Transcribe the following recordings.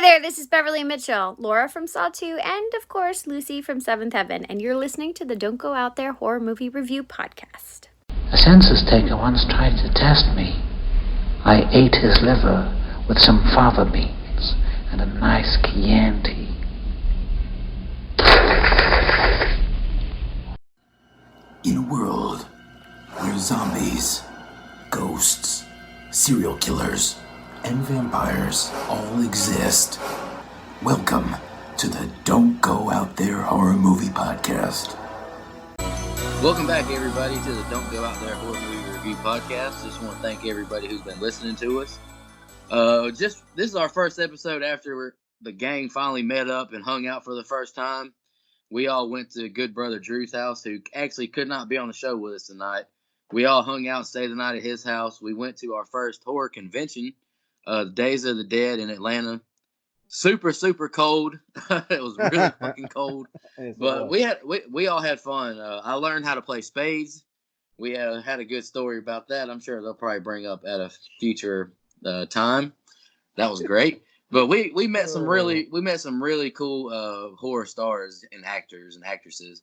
there, this is Beverly Mitchell, Laura from Saw 2, and of course, Lucy from Seventh Heaven, and you're listening to the Don't Go Out There Horror Movie Review Podcast. A census taker once tried to test me. I ate his liver with some fava beans and a nice Chianti. In a world where zombies, ghosts, serial killers, and vampires all exist, welcome to the Don't Go Out There Horror Movie Podcast. Welcome back, everybody, to the Don't Go Out There Horror Movie Review Podcast. Just want to thank everybody who's been listening to us. This is our first episode after the gang finally met up and hung out for the first time. We all went to good brother Drew's house, who actually could not be on the show with us tonight. We all hung out and stayed the night at his house. We went to our first horror convention, Days of the Dead in Atlanta. Super cold. It was really fucking cold, but we all had fun. I learned how to play spades. We had a good story about that. I'm sure they'll probably bring up at a future time. That was great. But we met some really cool horror stars and actors and actresses.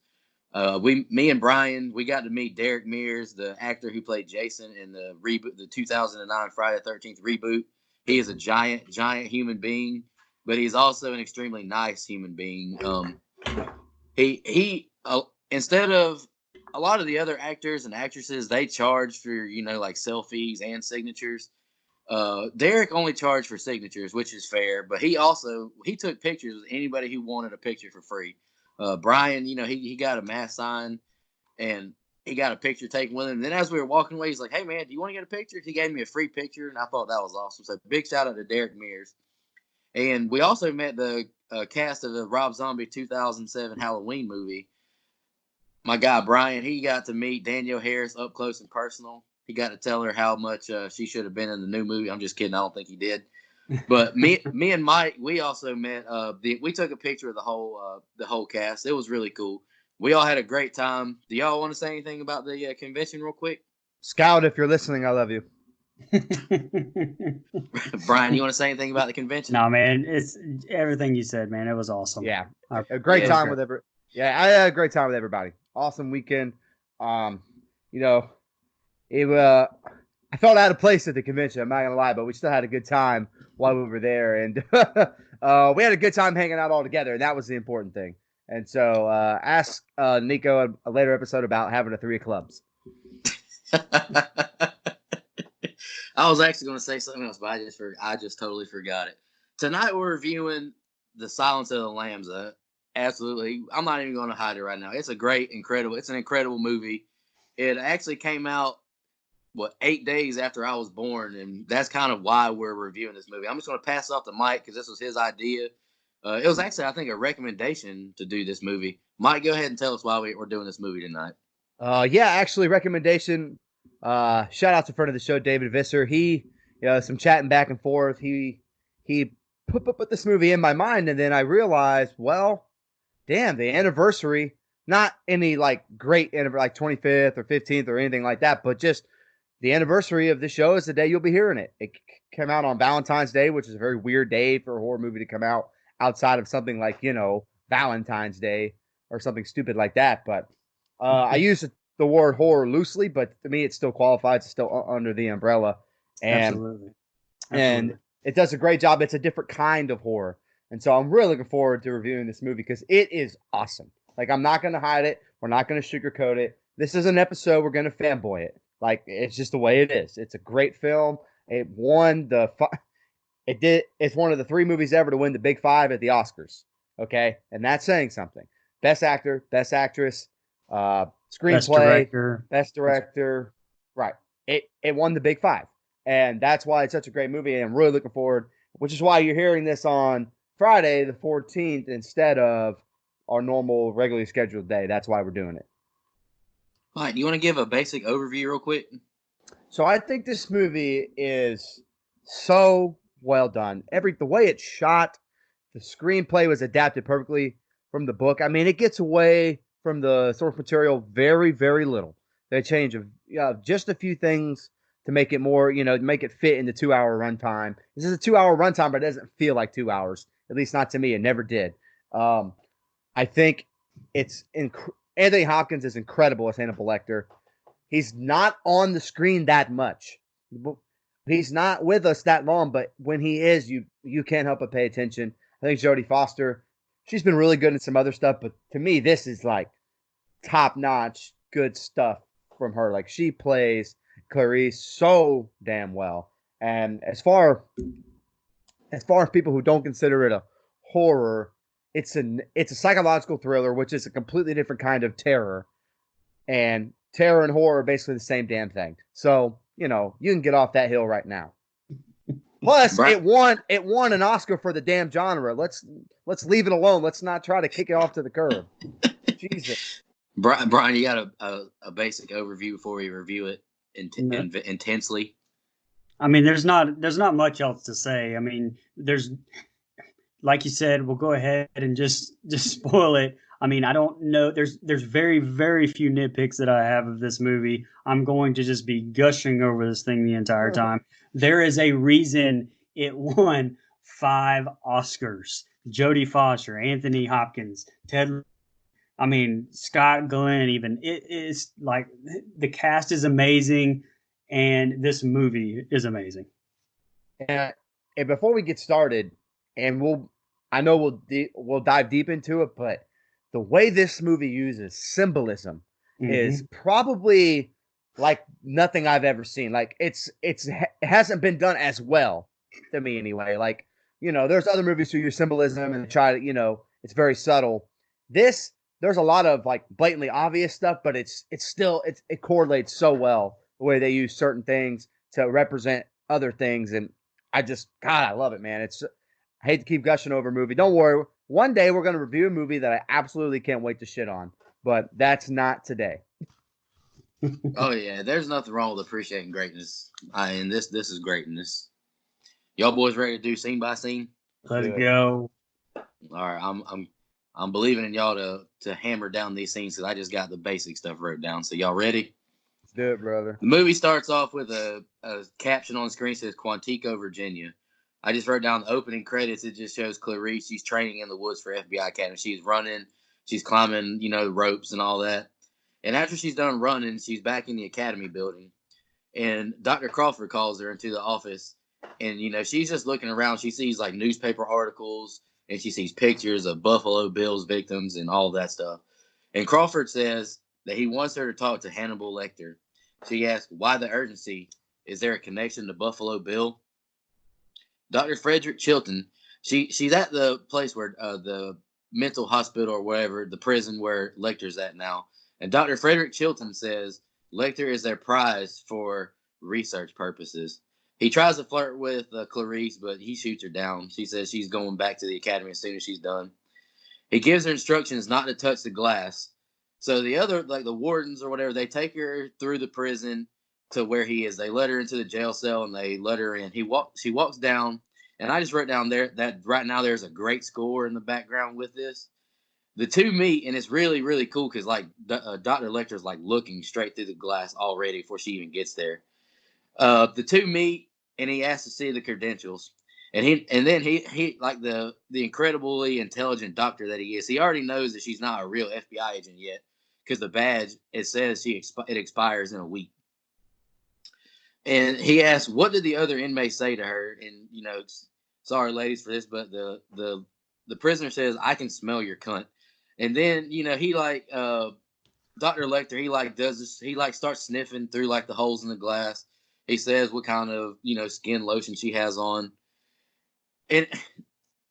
Me and Brian, we got to meet Derek Mears, the actor who played Jason in the reboot, the 2009 Friday the 13th reboot. He is a giant human being, but he's also an extremely nice human being. He instead of a lot of the other actors and actresses, they charge for, like selfies and signatures. Derek only charged for signatures, which is fair, but he took pictures with anybody who wanted a picture for free. Brian, he got a mask sign and he got a picture taken with him. And then as we were walking away, he's like, "Hey man, do you want to get a picture?" He gave me a free picture, and I thought that was awesome. So big shout out to Derek Mears. And we also met the cast of the Rob Zombie 2007 Halloween movie. My guy Brian, he got to meet Danielle Harris up close and personal. He got to tell her how much she should have been in the new movie. I'm just kidding. I don't think he did. But me and Mike, we also met. We took a picture of the whole cast. It was really cool. We all had a great time. Do y'all want to say anything about the convention real quick? Scout, if you're listening, I love you. Brian, you want to say anything about the convention? No, man, it's everything you said, man. It was awesome. Yeah, a great time with everybody. Yeah, I had a great time with everybody. Awesome weekend. I felt out of place at the convention. I'm not gonna lie, but we still had a good time while we were there, and we had a good time hanging out all together, and that was the important thing. And so, ask Nico a later episode about having a 3 of clubs. I was actually going to say something else, but I just totally forgot it. Tonight we're reviewing The Silence of the Lambs. Absolutely, I'm not even going to hide it right now. It's an incredible movie. It actually came out 8 days after I was born, and that's kind of why we're reviewing this movie. I'm just going to pass off to Mike because this was his idea. It was actually, I think, a recommendation to do this movie. Mike, go ahead and tell us why we're doing this movie tonight. Actually, recommendation. Shout out to friend of the show, David Visser. He, some chatting back and forth. He put this movie in my mind, and then I realized, well, damn, the anniversary, not any like great anniversary, like 25th or 15th or anything like that, but just the anniversary of the show is the day you'll be hearing it. It came out on Valentine's Day, which is a very weird day for a horror movie to come out outside of something like, Valentine's Day or something stupid like that. But I use the word horror loosely, but to me, it still qualifies. It's still under the umbrella. Absolutely. And it does a great job. It's a different kind of horror. And so I'm really looking forward to reviewing this movie because it is awesome. Like, I'm not going to hide it. We're not going to sugarcoat it. This is an episode. We're going to fanboy it. Like, it's just the way it is. It's a great film. It won it's one of the 3 movies ever to win the Big 5 at the Oscars. Okay? And that's saying something. Best actor, best actress, screenplay, best director. Right. It won the Big 5. And that's why it's such a great movie. And I'm really looking forward, which is why you're hearing this on Friday the 14th instead of our normal regularly scheduled day. That's why we're doing it. All right, do you want to give a basic overview real quick? So I think this movie is so well done. The way it's shot, the screenplay was adapted perfectly from the book. I mean, it gets away from the source material very, very little. They change just a few things to make it more, make it fit in the 2 hour runtime. This is a 2 hour runtime, but it doesn't feel like 2 hours. At least not to me. It never did. I think Anthony Hopkins is incredible as Hannibal Lecter. He's not on the screen that much. He's not with us that long, but when he is, you can't help but pay attention. I think Jodie Foster, she's been really good in some other stuff, but to me, this is like top-notch good stuff from her. Like, she plays Clarice so damn well. And as far as people who don't consider it a horror, it's a psychological thriller, which is a completely different kind of terror. And terror and horror are basically the same damn thing. So, you can get off that hill right now. Plus, it won an Oscar for the damn genre. Let's leave it alone. Let's not try to kick it off to the curb. Jesus. Brian, you got a basic overview before we review it intensely? I mean, there's not much else to say. I mean, there's, like you said, we'll go ahead and just spoil it. I mean, I don't know. There's very, very few nitpicks that I have of this movie. I'm going to just be gushing over this thing the entire time. There is a reason it won 5 Oscars. Jodie Foster, Anthony Hopkins, Scott Glenn, even. It is like, the cast is amazing, and this movie is amazing. And before we get started, and we'll dive deep into it, but the way this movie uses symbolism is probably like nothing I've ever seen. Like, it hasn't been done as well to me anyway. Like, there's other movies who use symbolism and try to, it's very subtle. There's a lot of like blatantly obvious stuff, but it correlates so well the way they use certain things to represent other things. And I love it, man. I hate to keep gushing over a movie. Don't worry. One day we're going to review a movie that I absolutely can't wait to shit on, but that's not today. Oh yeah, there's nothing wrong with appreciating greatness. And this is greatness. Y'all boys ready to do scene by scene? Let's go. All right, I'm believing in y'all to hammer down these scenes because I just got the basic stuff wrote down. So y'all ready? Let's do it, brother. The movie starts off with a caption on the screen that says Quantico, Virginia. I just wrote down the opening credits. It just shows Clarice. She's training in the woods for FBI Academy. She's running. She's climbing, the ropes and all that. And after she's done running, she's back in the Academy building. And Dr. Crawford calls her into the office. And, she's just looking around. She sees, like, newspaper articles. And she sees pictures of Buffalo Bill's victims and all that stuff. And Crawford says that he wants her to talk to Hannibal Lecter. She asks, why the urgency? Is there a connection to Buffalo Bill? Dr. Frederick Chilton, she's at the place where the mental hospital or whatever, the prison where Lecter's at now. And Dr. Frederick Chilton says Lecter is their prize for research purposes. He tries to flirt with Clarice, but he shoots her down. She says she's going back to the academy as soon as she's done. He gives her instructions not to touch the glass. So the other, like the wardens or whatever, they take her through the prison to where he is. They let her into the jail cell and they let her in. She walks down, and I just wrote down there that right now there's a great score in the background with this. The two meet, and it's really, really cool because like Dr. Lecter's like looking straight through the glass already before she even gets there. The two meet, and he asks to see the credentials, and then he like the incredibly intelligent doctor that he is. He already knows that she's not a real FBI agent yet because the badge, it says it expires in a week. And he asks, what did the other inmates say to her? And, sorry, ladies, for this, but the prisoner says, I can smell your cunt. And then, he like, Dr. Lecter, he like does this, he like starts sniffing through like the holes in the glass. He says what kind of, skin lotion she has on. And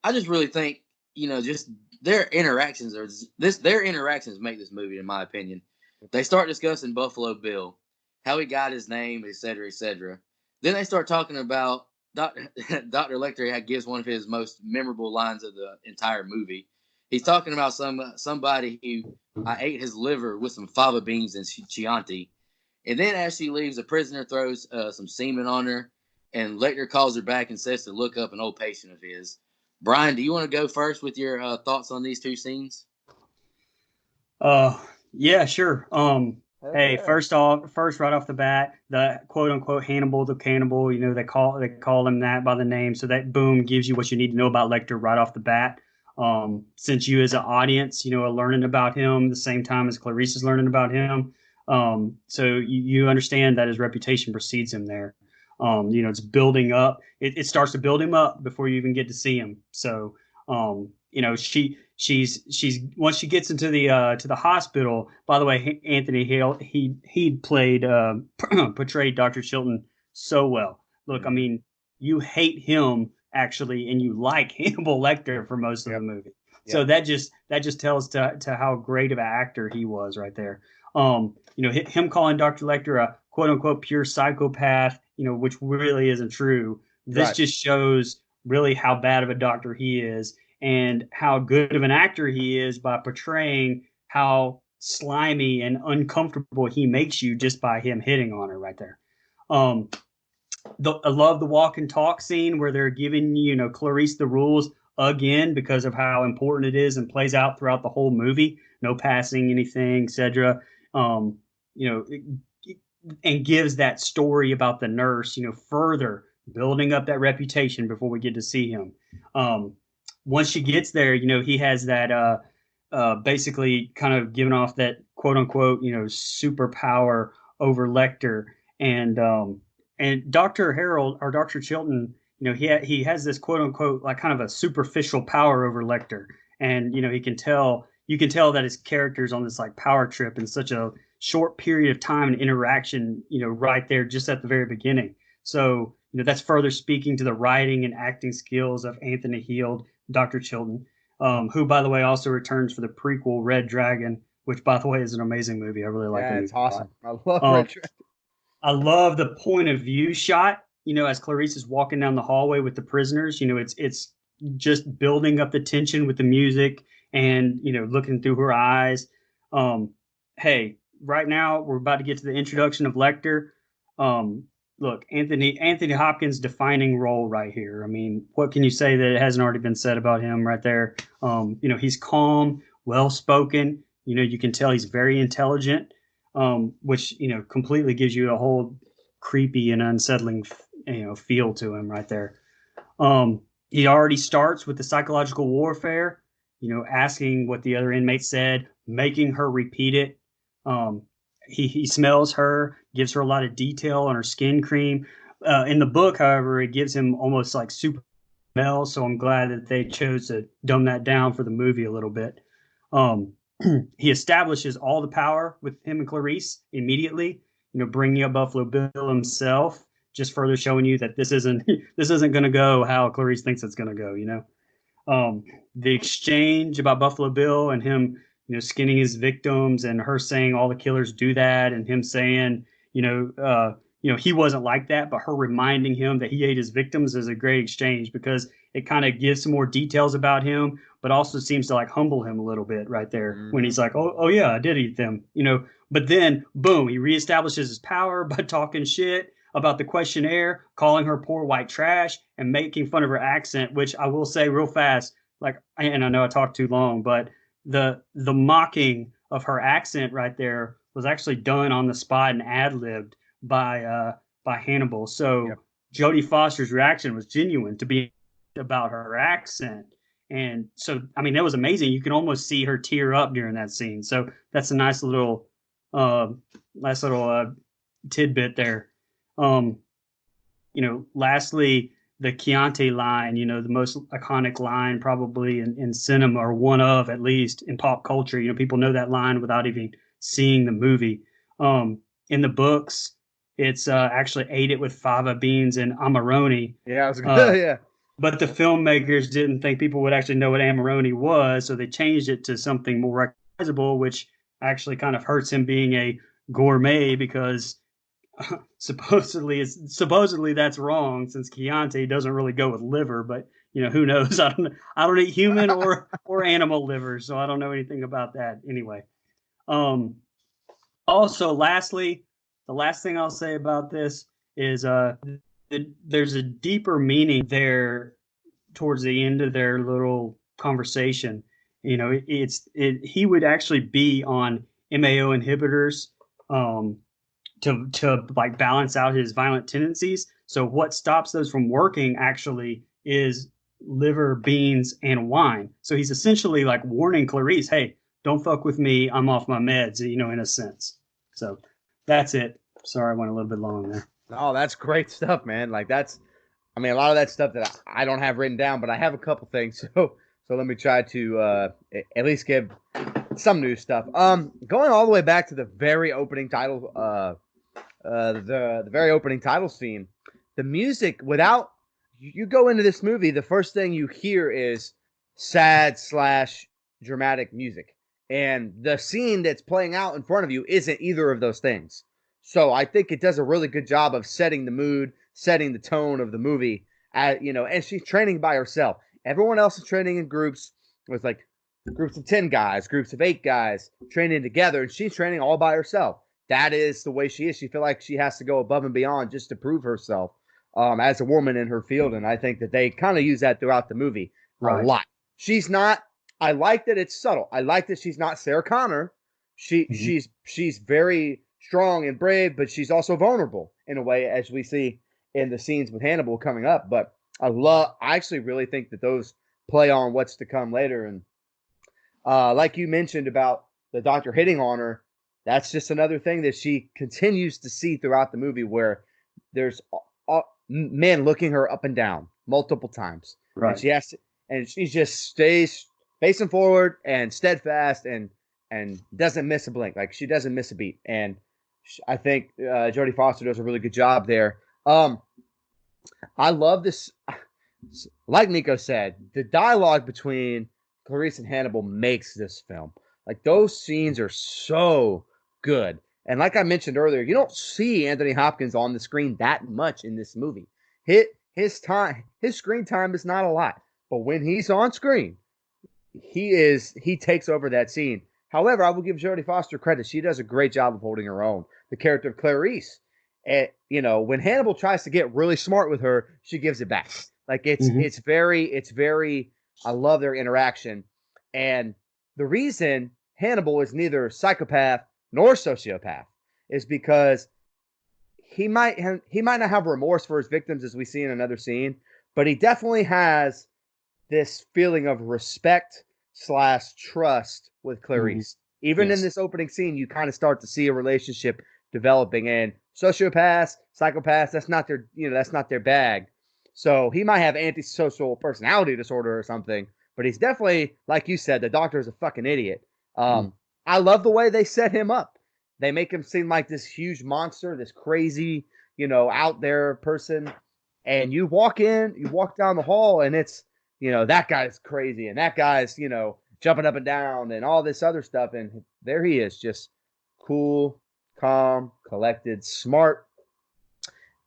I just really think, just their interactions make this movie, in my opinion. They start discussing Buffalo Bill, how he got his name, et cetera, et cetera. Then they start talking about Dr. Lecter gives one of his most memorable lines of the entire movie. He's talking about somebody who I ate his liver with some fava beans and Chianti. And then as she leaves, the prisoner throws some semen on her, and Lecter calls her back and says to look up an old patient of his. Brian, do you want to go first with your thoughts on these two scenes? Yeah, sure. Heck Hey, yeah. first right off the bat, the quote unquote Hannibal the Cannibal, they call him that by the name, so that boom gives you what you need to know about Lecter right off the bat. Since you as an audience, are learning about him the same time as Clarice is learning about him, so you understand that his reputation precedes him there. It's building up. It starts to build him up before you even get to see him. So, she's once she gets into the to the hospital. By the way, Anthony Hale, he played portrayed Dr. Chilton so well. Look, I Hmm. mean, you hate him actually, and you like Hannibal Lecter for most of the Yep. movie. So Yep. that just tells to how great of an actor he was right there. Him calling Dr. Lecter a quote unquote pure psychopath, which really isn't true. This Right. just shows really how bad of a doctor he is and how good of an actor he is by portraying how slimy and uncomfortable he makes you just by him hitting on her right there. Um, I love the walk and talk scene where they're giving Clarice the rules again because of how important it is and plays out throughout the whole movie. No passing anything, etc. Um, you know, and gives that story about the nurse, further building up that reputation before we get to see him. Um, Once she gets there, he has that basically kind of giving off that quote unquote, superpower over Lecter. And Dr. Harold or Dr. Chilton, he has this quote unquote like kind of a superficial power over Lecter. And you can tell that his character's on this like power trip in such a short period of time and interaction, right there just at the very beginning. So, that's further speaking to the writing and acting skills of Anthony Heald, Dr. Chilton, who, by the way, also returns for the prequel Red Dragon, which, by the way, is an amazing movie. I really like that Yeah, it's movie a lot. awesome. I love Red Um, Dragon. I love the point of view shot. As Clarice is walking down the hallway with the prisoners. It's just building up the tension with the music and looking through her eyes. Um, hey, right now we're about to get to the introduction of Lecter. Um, Look, Anthony Hopkins' defining role right here. I mean, what can you say that it hasn't already been said about him right there? He's calm, well spoken. You can tell he's very intelligent, which completely gives you a whole creepy and unsettling feel to him right there. He already starts with the psychological warfare, asking what the other inmate said, making her repeat it. Um, he smells her, gives her a lot of detail on her skin cream. In the book, however, it gives him almost like super smell. So I'm glad that they chose to dumb that down for the movie a little bit. Um, he establishes all the power with him and Clarice immediately. Bringing up Buffalo Bill himself, just further showing you that this isn't this isn't going to go how Clarice thinks it's going to go. The exchange about Buffalo Bill and him, skinning his victims, and her saying all the killers do that, and him saying, he wasn't like that, but her reminding him that he ate his victims is a great exchange because it kind of gives some more details about him, but also seems to like humble him a little bit right there when Hmm. he's like, oh yeah, I did eat them. But then boom, he reestablishes his power by talking shit about the questionnaire, calling her poor white trash, and making fun of her accent, which I will say real fast, like, and I know I talked too long, but the mocking of her accent right there was actually done on the spot and ad libbed by Hannibal. Yep. So Jodie Foster's reaction was genuine to be about her accent. And so, I mean, that was amazing. You can almost see her tear up during that scene. So that's a uh, nice little tidbit there. Um, Lastly, the Chianti line, the most iconic line probably in cinema, or one of at least in pop culture. People know that line without even seeing the movie. In the books, it's actually ate it with fava beans and amarone. Yeah, it was Uh, good. Yeah. but the filmmakers didn't think people would actually know what amarone was, so they changed it to something more recognizable, which actually kind of hurts him being a gourmet because supposedly that's wrong since Chianti doesn't really go with liver, but who knows? I don't eat human or animal liver, so I don't know anything about that anyway. Um, Also, lastly, the last thing I'll say about this is there's a deeper meaning there towards the end of their little conversation. He would actually be on MAO inhibitors to like balance out his violent tendencies. So what stops those from working actually is liver, beans, and wine. So he's essentially like warning Clarice, "Hey, don't fuck with me. I'm off my meds." In a sense. So that's it. Sorry, I went a little bit long there. Oh, that's great stuff, man. Like I mean, a lot of that stuff that I don't have written down, but I have a couple things. So let me try to at least give some new stuff. Going all the way back to the very opening title, the very opening title scene, the music. Without you go into this movie, the first thing you hear is sad / dramatic music, and the scene that's playing out in front of you isn't either of those things. So I think it does a really good job of setting the mood, setting the tone of the movie. And she's training by herself. Everyone else is training in groups with like groups of 10 guys, groups of 8 guys training together, and she's training all by herself. That is the way she is. She feels like she has to go above and beyond just to prove herself as a woman in her field, and I think that they kind of use that throughout the movie a lot. She's not. I like that it's subtle. I like that she's not Sarah Connor. She's very strong and brave, but she's also vulnerable in a way, as we see in the scenes with Hannibal coming up. But I actually really think that those play on what's to come later. And like you mentioned about the doctor hitting on her, that's just another thing that she continues to see throughout the movie, where there's men looking her up and down multiple times. Right. And she just stays facing forward and steadfast and doesn't miss a blink. Like, she doesn't miss a beat. And I think Jodie Foster does a really good job there. I love this. Like Nico said, the dialogue between Clarice and Hannibal makes this film. Like, those scenes are so good. And like I mentioned earlier, you don't see Anthony Hopkins on the screen that much in this movie. His screen time is not a lot. But when he's on screen, he takes over that scene. However, I will give Jodie Foster credit. She does a great job of holding her own. The character of Clarice, when Hannibal tries to get really smart with her, she gives it back. Like, it's very. I love their interaction, and the reason Hannibal is neither psychopath nor sociopath is because he might not have remorse for his victims, as we see in another scene, but he definitely has this feeling of respect / trust with Clarice. Even in this opening scene, you kind of start to see a relationship developing. And sociopaths, psychopaths, that's not their bag. So he might have antisocial personality disorder or something, but he's definitely, like you said, the doctor is a fucking idiot. I love the way they set him up. They make him seem like this huge monster, this crazy, out there person. And you walk down the hall, and it's, that guy's crazy, and that guy's, jumping up and down and all this other stuff. And there he is, just cool, calm, collected, smart,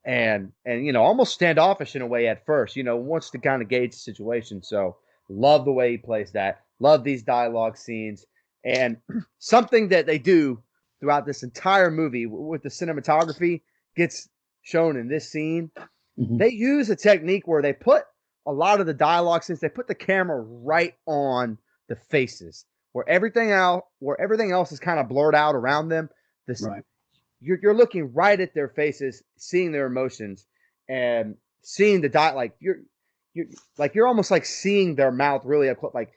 and almost standoffish in a way at first, wants to kind of gauge the situation. So love the way he plays that. Love these dialogue scenes. And something that they do throughout this entire movie with the cinematography gets shown in this scene. They use a technique where they put a lot of the dialogue scenes, they put the camera right on the faces, where everything else is kind of blurred out around them. You're looking right at their faces, seeing their emotions, and seeing the you're almost like seeing their mouth really up close. Like,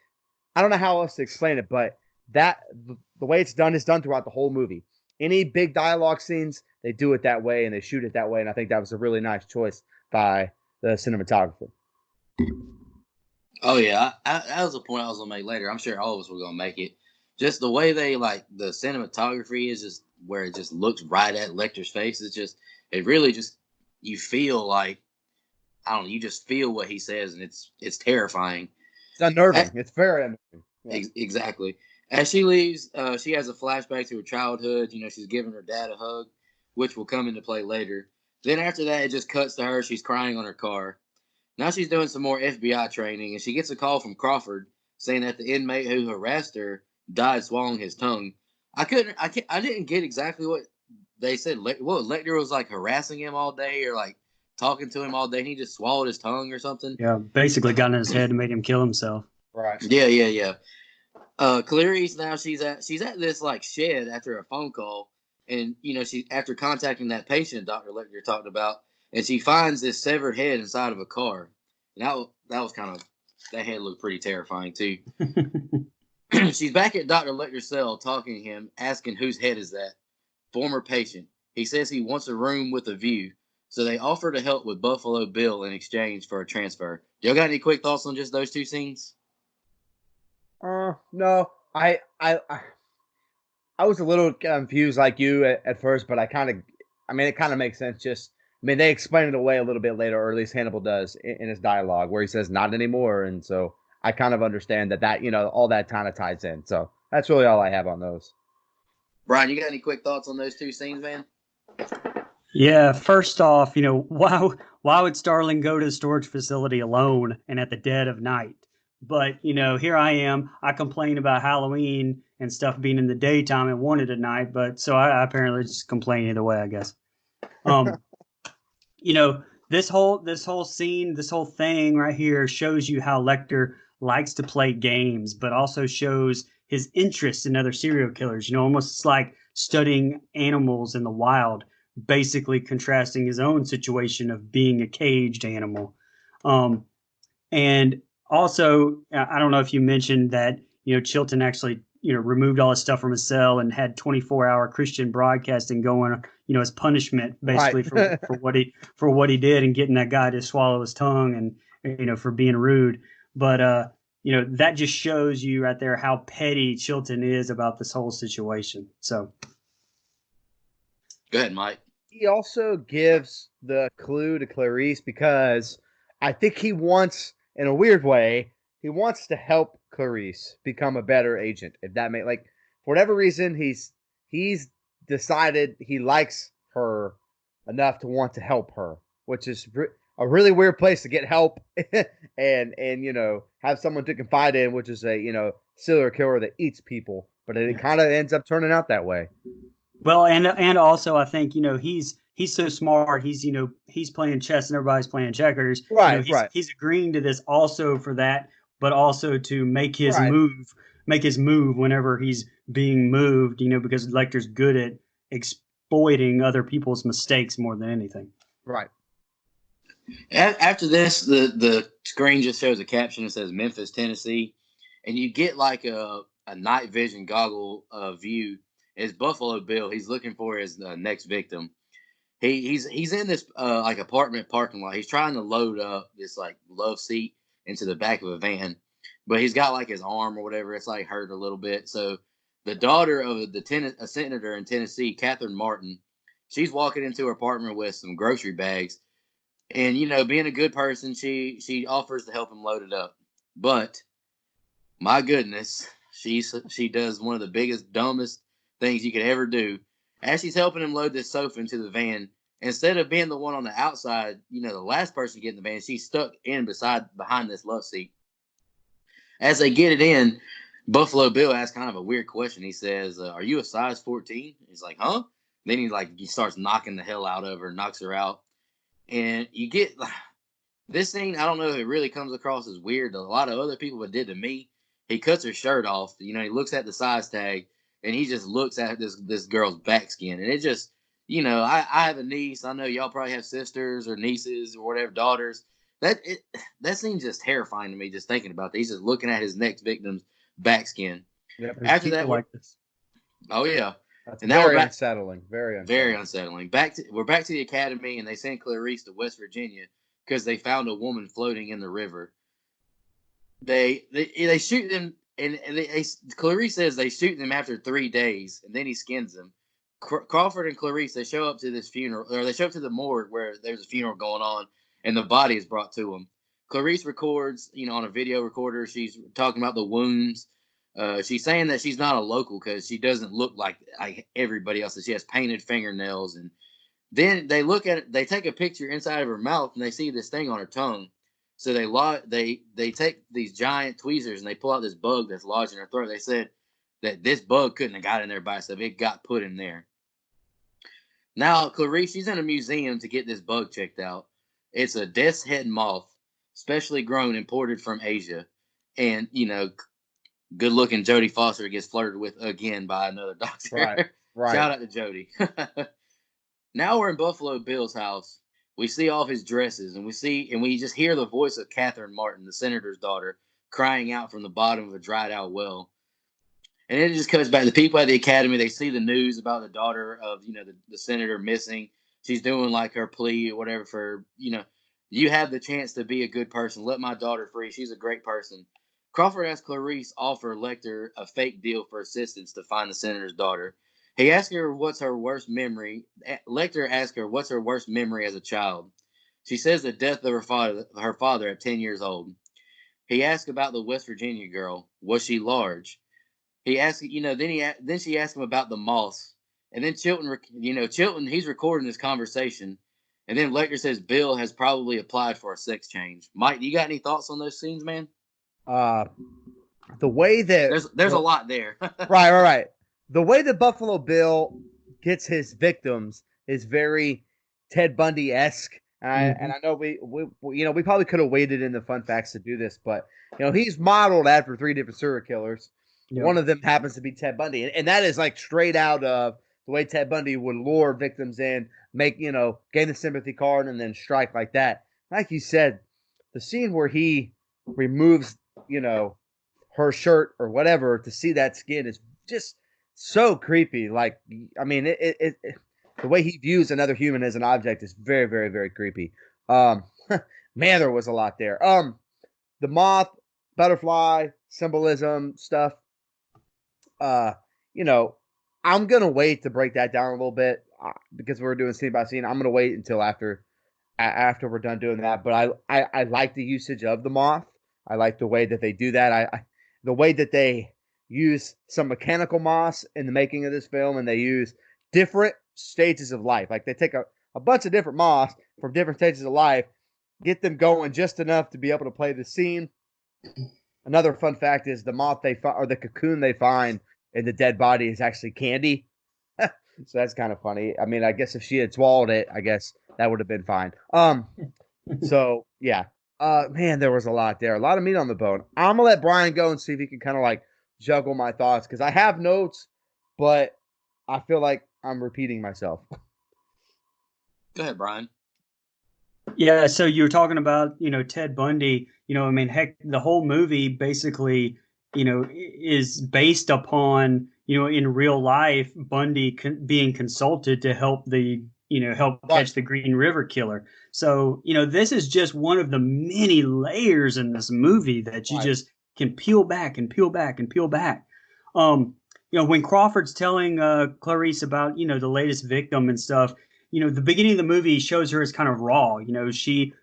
I don't know how else to explain it, but the way it's done is done throughout the whole movie. Any big dialogue scenes, they do it that way and they shoot it that way, and I think that was a really nice choice by the cinematographer. Oh yeah, that was a point I was gonna make later. I'm sure all of us were gonna make it. Just the way they the cinematography is just where it just looks right at Lecter's face. It really just, you feel like, I don't know, you just feel what he says, and it's terrifying. It's unnerving. It's very unnerving. Yeah. Exactly. As she leaves, she has a flashback to her childhood. She's giving her dad a hug, which will come into play later. Then after that, it just cuts to her. She's crying on her car. Now she's doing some more FBI training, and she gets a call from Crawford saying that the inmate who harassed her died swallowing his tongue. I didn't get exactly what they said. Lecter was like harassing him all day, or like talking to him all day, and he just swallowed his tongue or something. Yeah, basically got in his head and made him kill himself. Right. Yeah. Clarice, now she's at this like shed after a phone call, And she, after contacting that patient Dr. Lecter talked about, and she finds this severed head inside of a car. And that was kind of, that head looked pretty terrifying too. She's back at Dr. Lecter's cell talking to him, asking whose head is that. Former patient. He says he wants a room with a view, so they offer to help with Buffalo Bill in exchange for a transfer. Y'all got any quick thoughts on just those two scenes? No, I was a little confused like you at first, but I mean, it kind of makes sense. I mean, they explain it away a little bit later, or at least Hannibal does in his dialogue, where he says "not anymore," and so I kind of understand that all that kind of ties in. So that's really all I have on those. Brian, you got any quick thoughts on those two scenes, man? Yeah, first off, why would Starling go to the storage facility alone and at the dead of night? But, here I am. I complain about Halloween and stuff being in the daytime and wanted at night, but so I apparently just complain either way, I guess. Um, this whole scene, this whole thing right here shows you how Lecter likes to play games, but also shows his interest in other serial killers. Almost like studying animals in the wild, basically contrasting his own situation of being a caged animal. And also, I don't know if you mentioned that Chilton actually removed all his stuff from his cell and had 24-hour Christian broadcasting going, as punishment basically Right. for what he did and getting that guy to swallow his tongue and for being rude. But that just shows you right there how petty Chilton is about this whole situation. So Go ahead, Mike. He also gives the clue to Clarice because I think he wants, in a weird way, he wants to help Clarice become a better agent. If that for whatever reason, he's decided he likes her enough to want to help her, which is a really weird place to get help and have someone to confide in, which is a serial killer that eats people. But it kind of ends up turning out that way. well, and also I think he's so smart. He's playing chess and everybody's playing checkers. Right, He's right, he's agreeing to this also for that, but also to right, make his move whenever he's being moved. Because Lecter's good at exploiting other people's mistakes more than anything. right. After this, the screen just shows a caption that says Memphis, Tennessee, and you get like a night vision goggle view. It's Buffalo Bill. He's looking for his next victim. He's in this like apartment parking lot. He's trying to load up this like love seat into the back of a van, but he's got like his arm or whatever. It's like hurt a little bit. So the daughter of a senator in Tennessee, Catherine Martin, she's walking into her apartment with some grocery bags, and being a good person, she offers to help him load it up. But my goodness, she does one of the biggest, dumbest things you could ever do. As she's helping him load this sofa into the van, instead of being the one on the outside, the last person to get in the van, she's stuck in behind this love seat. As they get it in, Buffalo Bill asks kind of a weird question. He says, "Are you a size 14?" He's like, "Huh?" Then he starts knocking the hell out of her, knocks her out, and you get this scene. I don't know if it really comes across as weird to a lot of other people, but did to me. He cuts her shirt off. He looks at the size tag, and he just looks at this girl's back skin, and it just, I have a niece. I know y'all probably have sisters or nieces or whatever, daughters. That seems just terrifying to me. Just thinking about that, he's just looking at his next victim's back skin. Yeah, After that, like this. Oh yeah, That's and now very we're back. unsettling. Very unsettling. Very unsettling. We're back to the academy, and they send Clarice to West Virginia because they found a woman floating in the river. They shoot them, and Clarice says they shoot them after 3 days, and then he skins them. Crawford and Clarice, they show up to this funeral, or they show up to the morgue where there's a funeral going on, and the body is brought to them. Clarice records, on a video recorder. She's talking about the wounds. She's saying that she's not a local because she doesn't look like everybody else. She has painted fingernails, and then they look at it. They take a picture inside of her mouth, and they see this thing on her tongue. So they take these giant tweezers and they pull out this bug that's lodged in her throat. They said that this bug couldn't have got in there by itself. It got put in there. Now, Clarice, she's in a museum to get this bug checked out. It's a death's head moth, specially grown, imported from Asia. And, good-looking Jodie Foster gets flirted with again by another doctor. Right. Right. Shout out to Jodie. Now we're in Buffalo Bill's house. We see all of his dresses, and we just hear the voice of Catherine Martin, the senator's daughter, crying out from the bottom of a dried out well. And then it just cuts back. The people at the academy, they see the news about the daughter of, the senator missing. She's doing like her plea or whatever for, you have the chance to be a good person. Let my daughter free. She's a great person. Crawford asks Clarice offer Lecter a fake deal for assistance to find the senator's daughter. He asks her what's her worst memory. Lecter asks her what's her worst memory as a child. She says the death of her father at 10 years old. He asks about the West Virginia girl. Was she large? He asked, then she asked him about the moss, and then Chilton, he's recording this conversation, and then Lecter says Bill has probably applied for a sex change. Mike, you got any thoughts on those scenes, man? The way that there's a lot there. right. The way that Buffalo Bill gets his victims is very Ted Bundy esque. And I know we probably could have waited in the fun facts to do this, but he's modeled after 3 different serial killers. Yep. One of them happens to be Ted Bundy, and that is like straight out of the way Ted Bundy would lure victims in, make gain the sympathy card, and then strike like that. Like you said, the scene where he removes her shirt or whatever to see that skin is just so creepy. Like, I mean, the way he views another human as an object is very, very, very creepy. Man, there was a lot there. The moth, butterfly, symbolism stuff. I'm gonna wait to break that down a little bit because we're doing scene by scene. I'm gonna wait until after we're done doing that. But I like the usage of the moth. I like the way that they do that. The way that they use some mechanical moss in the making of this film, and they use different stages of life. Like they take a bunch of different moss from different stages of life, get them going just enough to be able to play the scene. Another fun fact is the moth or the cocoon they find in the dead body is actually candy. So that's kind of funny. I mean, I guess if she had swallowed it, I guess that would have been fine. So yeah. Man, there was a lot there. A lot of meat on the bone. I'm gonna let Brian go and see if he can kind of like juggle my thoughts because I have notes, but I feel like I'm repeating myself. Go ahead, Brian. Yeah, so you were talking about, Ted Bundy, I mean, heck, the whole movie basically, is based upon, in real life, Bundy being consulted to help help catch the Green River Killer. So, this is just one of the many layers in this movie that you just can peel back and peel back and peel back. When Crawford's telling Clarice about, the latest victim and stuff, the beginning of the movie shows her as kind of raw.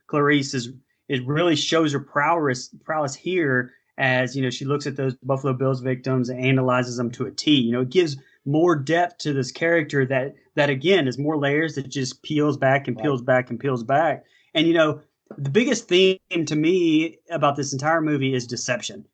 Clarice it really shows her prowess here as, she looks at those Buffalo Bills victims and analyzes them to a T. It gives more depth to this character that again is more layers that just peels back and peels back and peels back. And, the biggest theme to me about this entire movie is deception.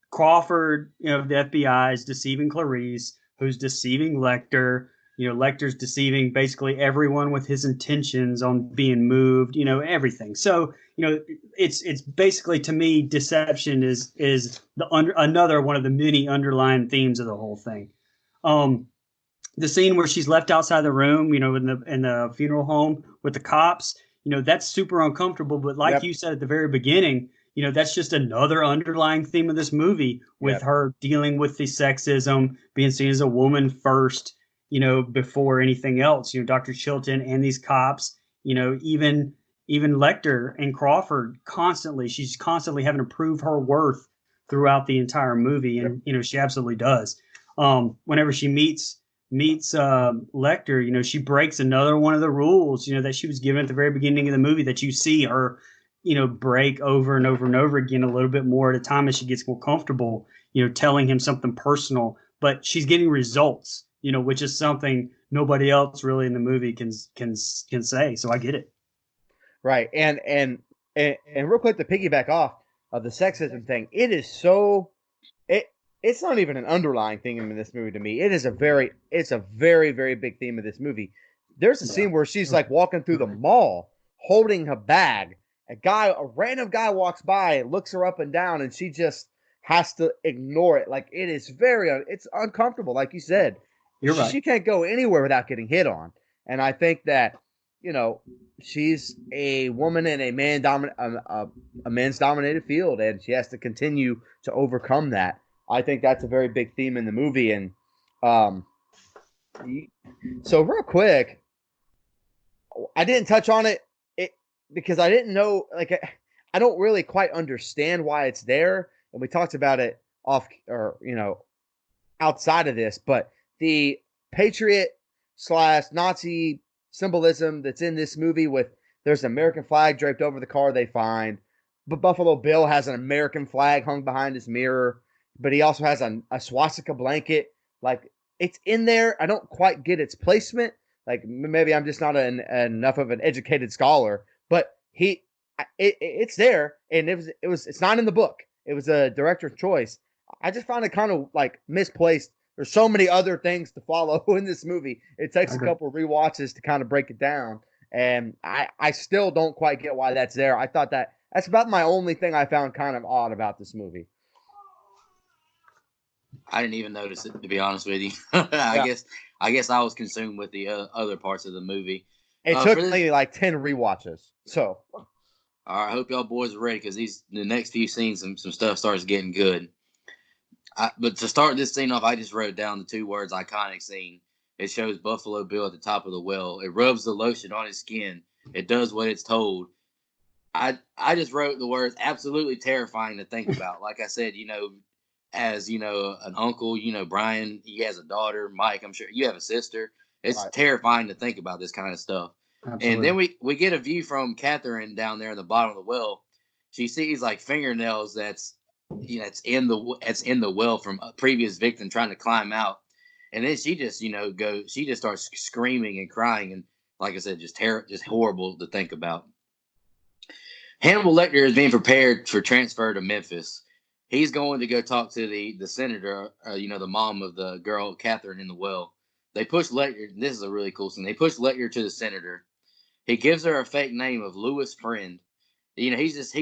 Crawford, the FBI is deceiving Clarice, who's deceiving Lecter. Lecter's deceiving basically everyone with his intentions on being moved, everything. So, it's basically, to me, deception is another one of the many underlying themes of the whole thing. The scene where she's left outside the room, in the funeral home with the cops, that's super uncomfortable. But like you said at the very beginning, that's just another underlying theme of this movie with her dealing with the sexism, being seen as a woman first, before anything else. Dr. Chilton and these cops, even Lecter and Crawford she's constantly having to prove her worth throughout the entire movie. And, she absolutely does. Whenever she meets Lecter, she breaks another one of the rules, that she was given at the very beginning of the movie that you see her, break over and over and over again a little bit more at a time as she gets more comfortable, telling him something personal. But she's getting results, which is something nobody else really in the movie can say. So I get it. Right. And real quick to piggyback off of the sexism thing, it's not even an underlying thing in this movie to me. It's a very, very big theme of this movie. There's a scene where she's like walking through the mall holding a bag. A random guy walks by and looks her up and down, and she just has to ignore it. Like, it's uncomfortable, like you said. You're right. She can't go anywhere without getting hit on. And I think that, she's a woman in a a men's dominated field, and she has to continue to overcome that. I think that's a very big theme in the movie. And um, so real quick, I didn't touch on it because I didn't know, like, I don't really quite understand why it's there. And we talked about it outside of this, but the Patriot / Nazi symbolism that's in this movie, with there's an American flag draped over the car they find, but Buffalo Bill has an American flag hung behind his mirror, but he also has a swastika blanket. Like, it's in there. I don't quite get its placement. Like, maybe I'm just not enough of an educated scholar, but it's there, and it's not in the book. It was a director's choice. I just found it kind of like misplaced. There's so many other things to follow in this movie. It takes a couple rewatches to kind of break it down, and I still don't quite get why that's there. I thought that's about my only thing I found kind of odd about this movie. I didn't even notice it, to be honest with you. I guess I was consumed with the other parts of the movie. It took me like 10 rewatches. So, all right, I hope y'all boys are ready, because the next few scenes, some stuff starts getting good. But to start this scene off, I just wrote down the 2 words "iconic scene." It shows Buffalo Bill at the top of the well. It rubs the lotion on his skin. It does what it's told. I just wrote the words "absolutely terrifying" to think about. Like I said, as an uncle, Brian, he has a daughter. Mike, I'm sure you have a sister. It's terrifying to think about this kind of stuff. Absolutely. And then we get a view from Catherine down there in the bottom of the well. She sees like fingernails it's in the well from a previous victim trying to climb out, and then she just she just starts screaming and crying, and like I said, just horrible to think about. Hannibal Lecter is being prepared for transfer to Memphis. He's going to go talk to the senator, the mom of the girl Catherine in the well. They push Lecter. This is a really cool scene. They push Lecter to the senator. He gives her a fake name of Lewis Friend. He's just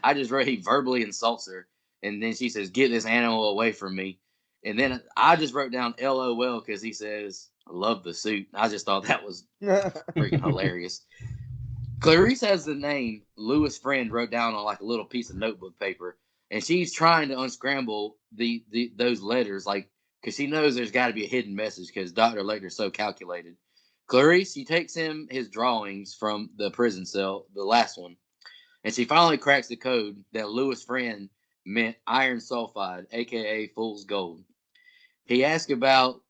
I just wrote he verbally insults her. And then she says, "Get this animal away from me." And then I just wrote down LOL because he says, "I love the suit." I just thought that was freaking hilarious. Clarice has the name Lewis Friend wrote down on like a little piece of notebook paper. And she's trying to unscramble those letters, like, because she knows there's got to be a hidden message, because Dr. Lecter's so calculated. Clarice, she takes him his drawings from the prison cell, the last one. And she finally cracks the code that Lewis Friend meant iron sulfide, aka fool's gold. Dr.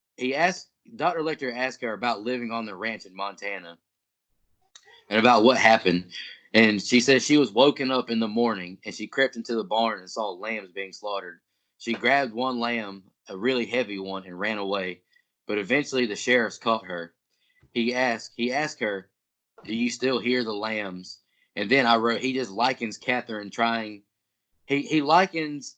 Lecter asked her about living on the ranch in Montana and about what happened. And she said she was woken up in the morning and she crept into the barn and saw lambs being slaughtered. She grabbed one lamb, a really heavy one, and ran away. But eventually the sheriffs caught her. He asked her, "Do you still hear the lambs?" And then I wrote, he just likens Catherine he likens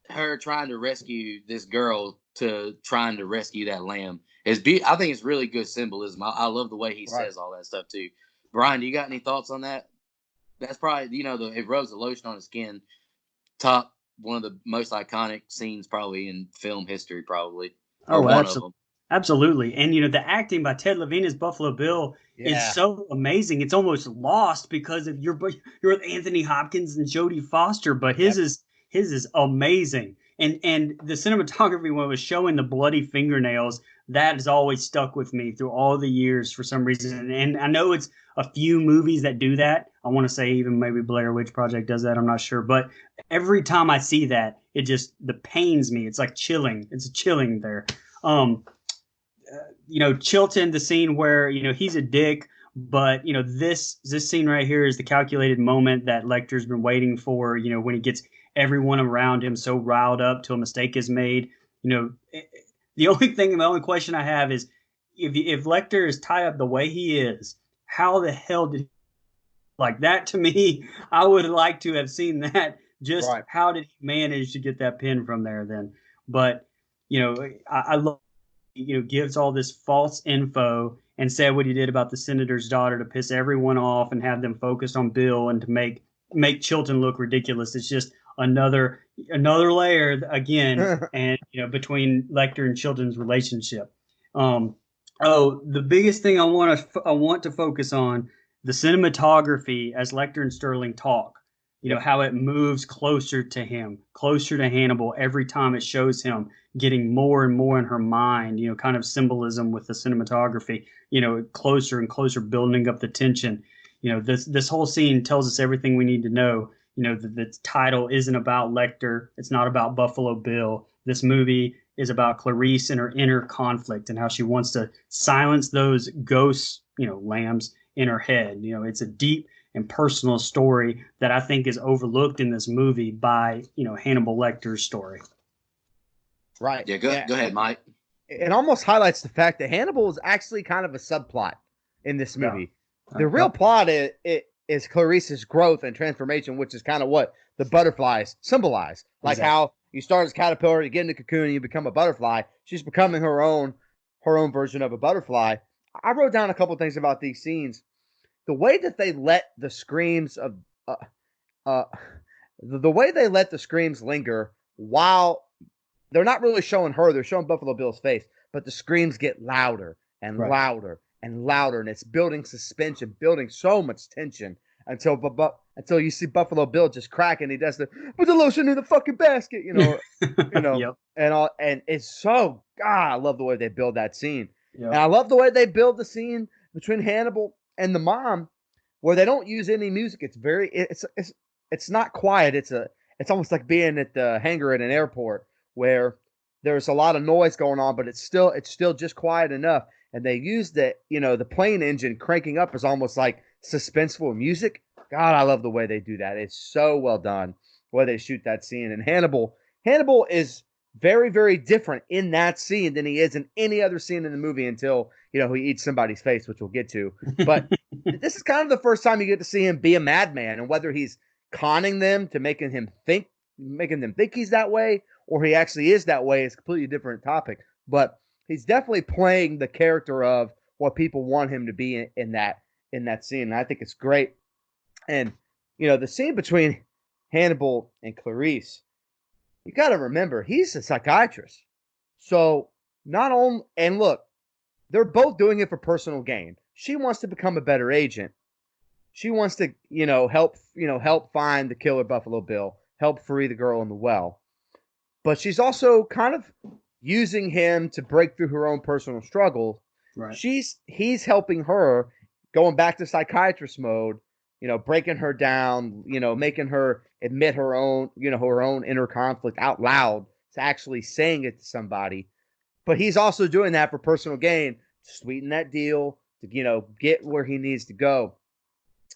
her trying to rescue this girl to trying to rescue that lamb. I think it's really good symbolism. I love the way he says all that stuff too. Brian, do you got any thoughts on that? That's probably, it rubs the lotion on his skin. One of the most iconic scenes probably in film history, probably. Or one of them. Absolutely. And, the acting by Ted Levine as Buffalo Bill is so amazing. It's almost lost because of you're with Anthony Hopkins and Jodie Foster, but his is amazing. And the cinematography, when it was showing the bloody fingernails, that has always stuck with me through all the years for some reason. And I know it's a few movies that do that. I want to say even maybe Blair Witch Project does that. I'm not sure. But every time I see that, it pains me. It's like chilling. It's chilling there. Chilton, the scene where, he's a dick, but, this scene right here is the calculated moment that Lecter's been waiting for, when he gets everyone around him so riled up till a mistake is made. The only question I have is if Lecter is tied up the way he is, how the hell did he, like that? To me, I would like to have seen that. Just how did he manage to get that pin from there then? But, I love, gives all this false info and said what he did about the senator's daughter to piss everyone off and have them focused on Bill and to make Chilton look ridiculous. It's just another layer again, and between Lecter and Chilton's relationship. The biggest thing I want to focus on the cinematography as Lecter and Sterling talk. You know how it moves closer to him, closer to Hannibal every time it shows him getting more and more in her mind. You know, kind of symbolism with the cinematography. You know, closer and closer, building up the tension. You know, this whole scene tells us everything we need to know. You know, the title isn't about Lecter. It's not about Buffalo Bill. This movie is about Clarice and her inner conflict and how she wants to silence those ghosts, you know, lambs in her head. You know, it's a deep and personal story that I think is overlooked in this movie by, you know, Hannibal Lecter's story. Right. Yeah, go ahead, Mike. It almost highlights the fact that Hannibal is actually kind of a subplot in this movie. Yeah. The real plot is Clarice's growth and transformation, which is kind of what the butterflies symbolize. Like how you start as a caterpillar, you get in the cocoon, and you become a butterfly. She's becoming her own version of a butterfly. I wrote down a couple things about these scenes. The way that they let the screams of the way they let the screams linger while they're not really showing her, they're showing Buffalo Bill's face, but the screams get louder and louder and louder, and it's building suspense and building so much tension until you see Buffalo Bill just cracking. He does put the lotion in the fucking basket, you know, Yep. and it's so I love the way they build that scene, Yep. and I love the way they build the scene between Hannibal and the mom, where they don't use any music. It's very it's not quiet. It's almost like being at the hangar at an airport where there's a lot of noise going on, but it's still just quiet enough. And they use the plane engine cranking up is almost like suspenseful music. God, I love the way they do that. It's so well done the way they shoot that scene. And Hannibal is very, very different in that scene than he is in any other scene in the movie until he eats somebody's face, which we'll get to. But this is kind of the first time you get to see him be a madman, and whether he's conning them to making them think he's that way, or he actually is that way, is a completely different topic. But he's definitely playing the character of what people want him to be in that scene. And I think it's great. And the scene between Hannibal and Clarice, you got to remember he's a psychiatrist. So not only, and look, they're both doing it for personal gain. She wants to become a better agent. She wants to, help find the killer Buffalo Bill, help free the girl in the well. But she's also kind of using him to break through her own personal struggle. Right. He's helping her, going back to psychiatrist mode, breaking her down, making her admit her own inner conflict out loud, to actually saying it to somebody. But he's also doing that for personal gain, to sweeten that deal, to, get where he needs to go.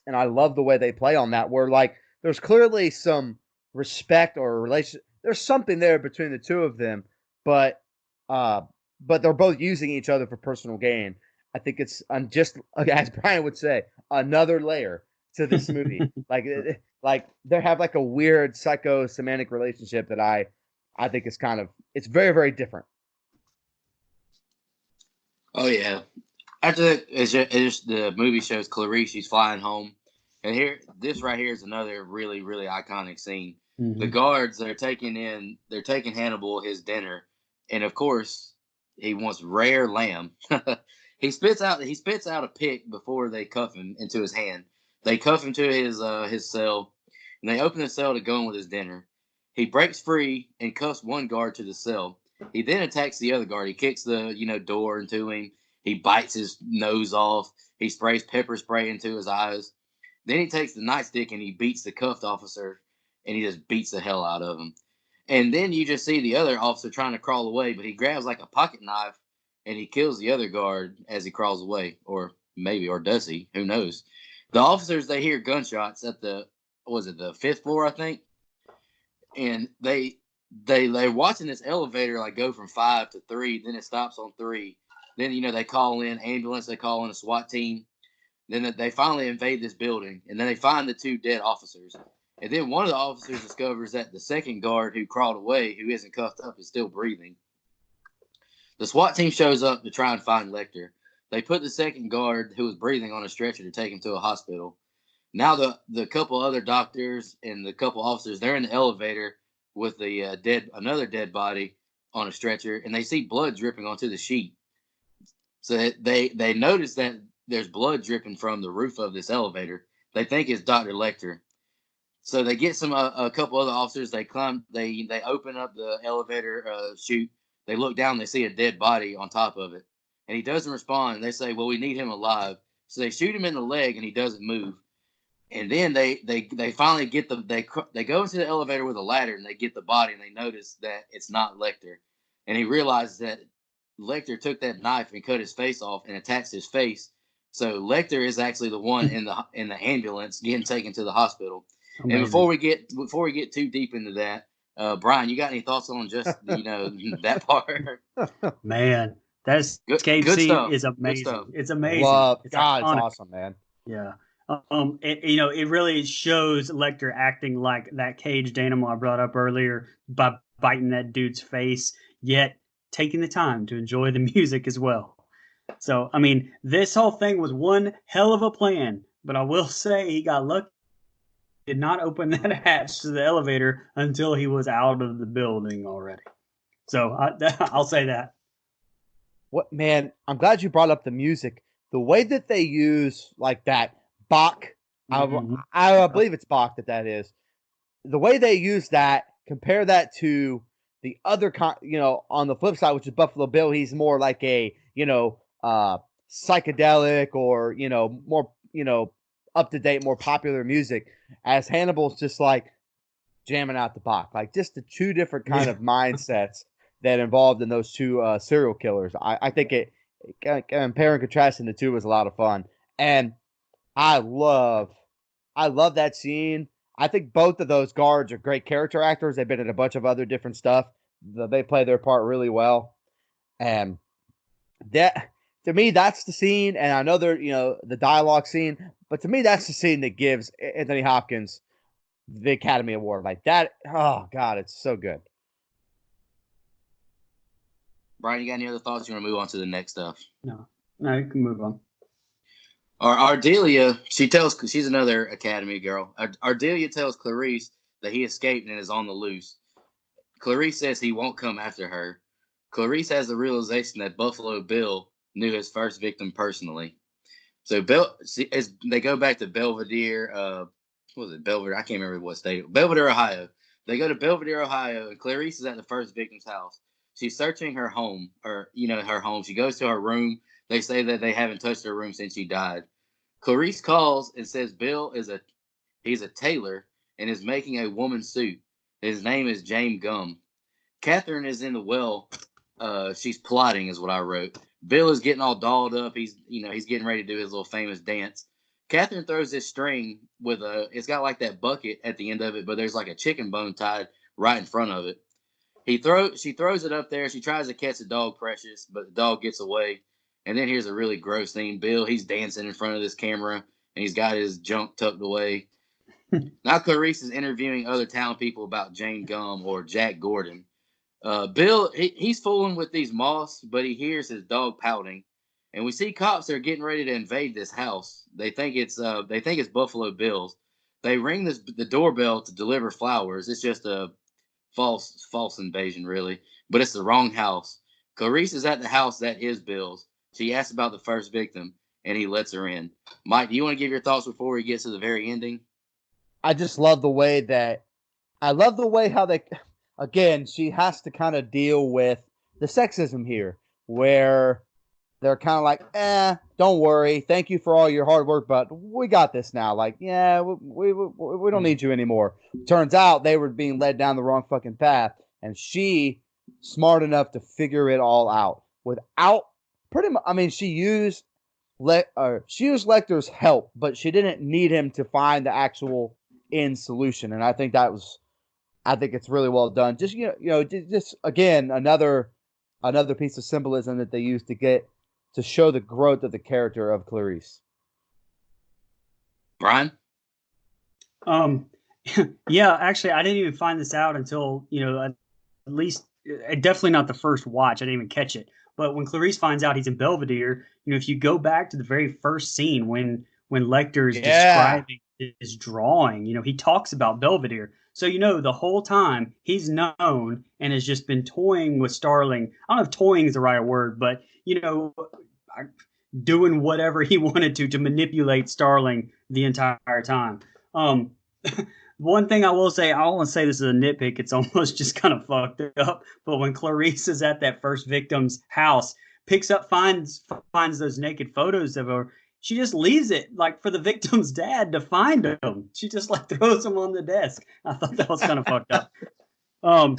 And I love the way they play on that, where like there's clearly some respect or a relation. There's something there between the two of them, but they're both using each other for personal gain. I think it's just, as Brian would say, another layer to this movie. like they have like a weird psychosemantic relationship that I think is it's very, very different. Oh yeah. After that, it's just the movie shows Clarice. She's flying home, and this right here is another really, really iconic scene. Mm-hmm. The guards, they're taking Hannibal his dinner, and of course he wants rare lamb. He spits out a pick before they cuff him into his hand. They cuff him to his cell, and they open the cell to go in with his dinner. He breaks free and cuffs one guard to the cell. He then attacks the other guard. He kicks the door into him. He bites his nose off. He sprays pepper spray into his eyes. Then he takes the nightstick and he beats the cuffed officer, and he just beats the hell out of him. And then you just see the other officer trying to crawl away, but he grabs like a pocket knife and he kills the other guard as he crawls away. Or does he? Who knows? The officers, they hear gunshots at the 5th floor, I think. And they're watching this elevator like go from 5 to 3, then it stops on 3. Then, they call in ambulance, they call in a SWAT team. Then they finally invade this building, and then they find the 2 dead officers. And then one of the officers discovers that the second guard who crawled away, who isn't cuffed up, is still breathing. The SWAT team shows up to try and find Lecter. They put the second guard who was breathing on a stretcher to take him to a hospital. Now the couple other doctors and the couple officers, they're in the elevator with the another dead body on a stretcher, and they see blood dripping onto the sheet. So they notice that there's blood dripping from the roof of this elevator. They think it's Dr. Lecter. So they get a couple other officers. They climb. They open up the elevator chute. They look down. They see a dead body on top of it, and he doesn't respond. And they say, "Well, we need him alive." So they shoot him in the leg, and he doesn't move. And then they finally get they go into the elevator with a ladder, and they get the body, and they notice that it's not Lecter, and he realizes that Lecter took that knife and cut his face off and attached his face. So Lecter is actually the one in the ambulance getting taken to the hospital. Amazing. And before we get too deep into that, Brian, you got any thoughts on just that part? Man, that escape Good scene stuff. is Good amazing. stuff. It's amazing. Love, It's God, it's iconic. awesome, man. Yeah. It really shows Lecter acting like that caged animal I brought up earlier by biting that dude's face, yet taking the time to enjoy the music as well. So, I mean, this whole thing was one hell of a plan, but I will say he got lucky. Did not open that hatch to the elevator until he was out of the building already. So I'll say that. What, man? I'm glad you brought up the music. The way that they use like that Bach, Mhm. I believe it's Bach that is. The way they use that, compare that to the other, on the flip side, which is Buffalo Bill. He's more like a, psychedelic or more, up to date, more popular music. As Hannibal's just like jamming out the Bach, like just the two different kind of mindsets that involved in those two serial killers. I think it compare and contrasting the two was a lot of fun, and I love that scene. I think both of those guards are great character actors. They've been in a bunch of other different stuff. They play their part really well, and that to me that's the scene. And I know the dialogue scene, but to me that's the scene that gives Anthony Hopkins the Academy Award. Like that. Oh God, it's so good. Brian, you got any other thoughts? You want to move on to the next stuff? No, you can move on. Ardelia, she's another Academy girl. Ardelia tells Clarice that he escaped and is on the loose. Clarice says he won't come after her. Clarice has the realization that Buffalo Bill knew his first victim personally. So they go back to Belvedere. What was it? Belvedere? I can't remember what state. Belvedere, Ohio. They go to Belvedere, Ohio, and Clarice is at the first victim's house. She's searching her home, her home. She goes to her room. They say that they haven't touched her room since she died. Clarice calls and says Bill he's a tailor and is making a woman's suit. His name is James Gum. Catherine is in the well. She's plotting, is what I wrote. Bill is getting all dolled up. He's getting ready to do his little famous dance. Catherine throws this string it's got like that bucket at the end of it, but there's like a chicken bone tied right in front of it. She throws it up there. She tries to catch the dog Precious, but the dog gets away. And then here's a really gross scene. Bill, he's dancing in front of this camera, and he's got his junk tucked away. Now Clarice is interviewing other town people about Jane Gum or Jack Gordon. Bill, he's fooling with these moths, but he hears his dog pouting, and we see cops that are getting ready to invade this house. They think it's Buffalo Bill's. They ring the doorbell to deliver flowers. It's just a false invasion, really, but it's the wrong house. Clarice is at the house that is Bill's. She asks about the first victim, and he lets her in. Mike, do you want to give your thoughts before we get to the very ending? I just love the way how they, again, she has to kind of deal with the sexism here, where they're kind of like, don't worry, thank you for all your hard work, but we got this now. Like, yeah, we don't need you anymore. Turns out they were being led down the wrong fucking path, and she smart enough to figure it all out without pretty much. I mean, she used Lecter's help, but she didn't need him to find the actual end solution, and I think it's really well done. Just just again another piece of symbolism that they used to show the growth of the character of Clarice. Brian? Yeah, actually, I didn't even find this out until, at least, definitely not the first watch. I didn't even catch it. But when Clarice finds out he's in Belvedere, if you go back to the very first scene when Lecter is describing his drawing, he talks about Belvedere. So, the whole time he's known and has just been toying with Starling. I don't know if toying is the right word, but, doing whatever he wanted to manipulate Starling the entire time. Um, one thing I will say, I don't want to say this is a nitpick. It's almost just kind of fucked up. But when Clarice is at that first victim's house, finds those naked photos of her. She just leaves it like for the victim's dad to find them. She just like throws them on the desk. I thought that was kind of fucked up. Um,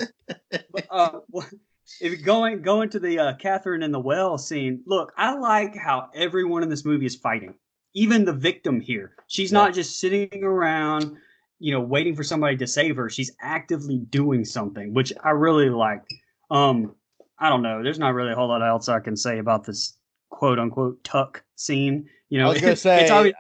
if going to the Catherine in the well scene, look, I like how everyone in this movie is fighting. Even the victim here, she's not just sitting around, waiting for somebody to save her. She's actively doing something, which I really liked. I don't know. There's not really a whole lot else I can say about this quote unquote tuck scene. I was gonna say it's obvious.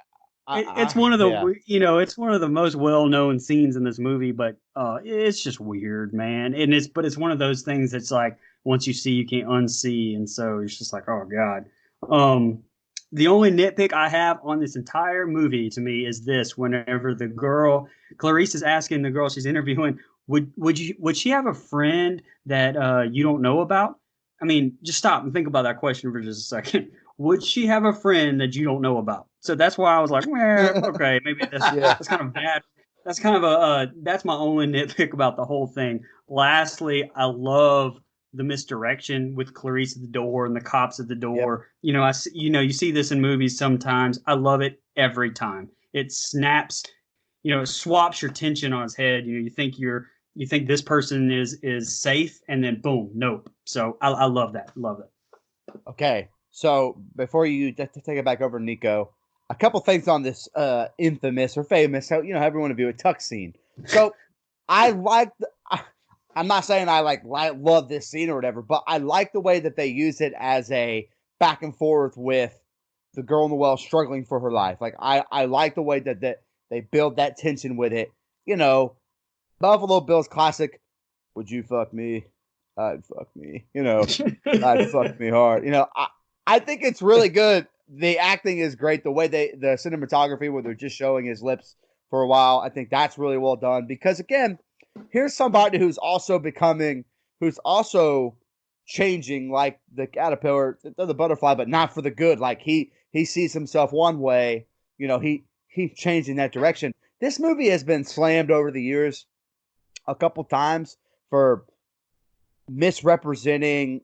It's one of the yeah. it's one of the most well known scenes in this movie, but it's just weird, man. And it's one of those things that's like once you see you can't unsee, and so it's just like, oh god. The only nitpick I have on this entire movie to me is this: whenever the girl Clarice is asking the girl she's interviewing, would she have a friend that you don't know about? I mean, just stop and think about that question for just a second. Would she have a friend that you don't know about? So that's why I was like, well, okay, maybe that's kind of bad. That's kind of that's my only nitpick about the whole thing. Lastly, I love the misdirection with Clarice at the door and the cops at the door. Yep. You see this in movies sometimes. I love it every time. It snaps, it swaps your tension on its head. You think this person is safe, and then boom, nope. So I love that. Love it. Okay, so before you take it back over, Nico, a couple things on this infamous or famous, how everyone view a tuck scene. So I like. I'm not saying I love this scene or whatever, but I like the way that they use it as a back and forth with the girl in the well struggling for her life. Like I like the way that they build that tension with it. Buffalo Bill's classic. Would you fuck me? I'd fuck me. I'd fuck me hard. I think it's really good. The acting is great. The way the cinematography where they're just showing his lips for a while, I think that's really well done. Because again, here's somebody who's also changing, like the caterpillar, the butterfly, but not for the good. Like he sees himself one way, he's changing that direction. This movie has been slammed over the years a couple times for misrepresenting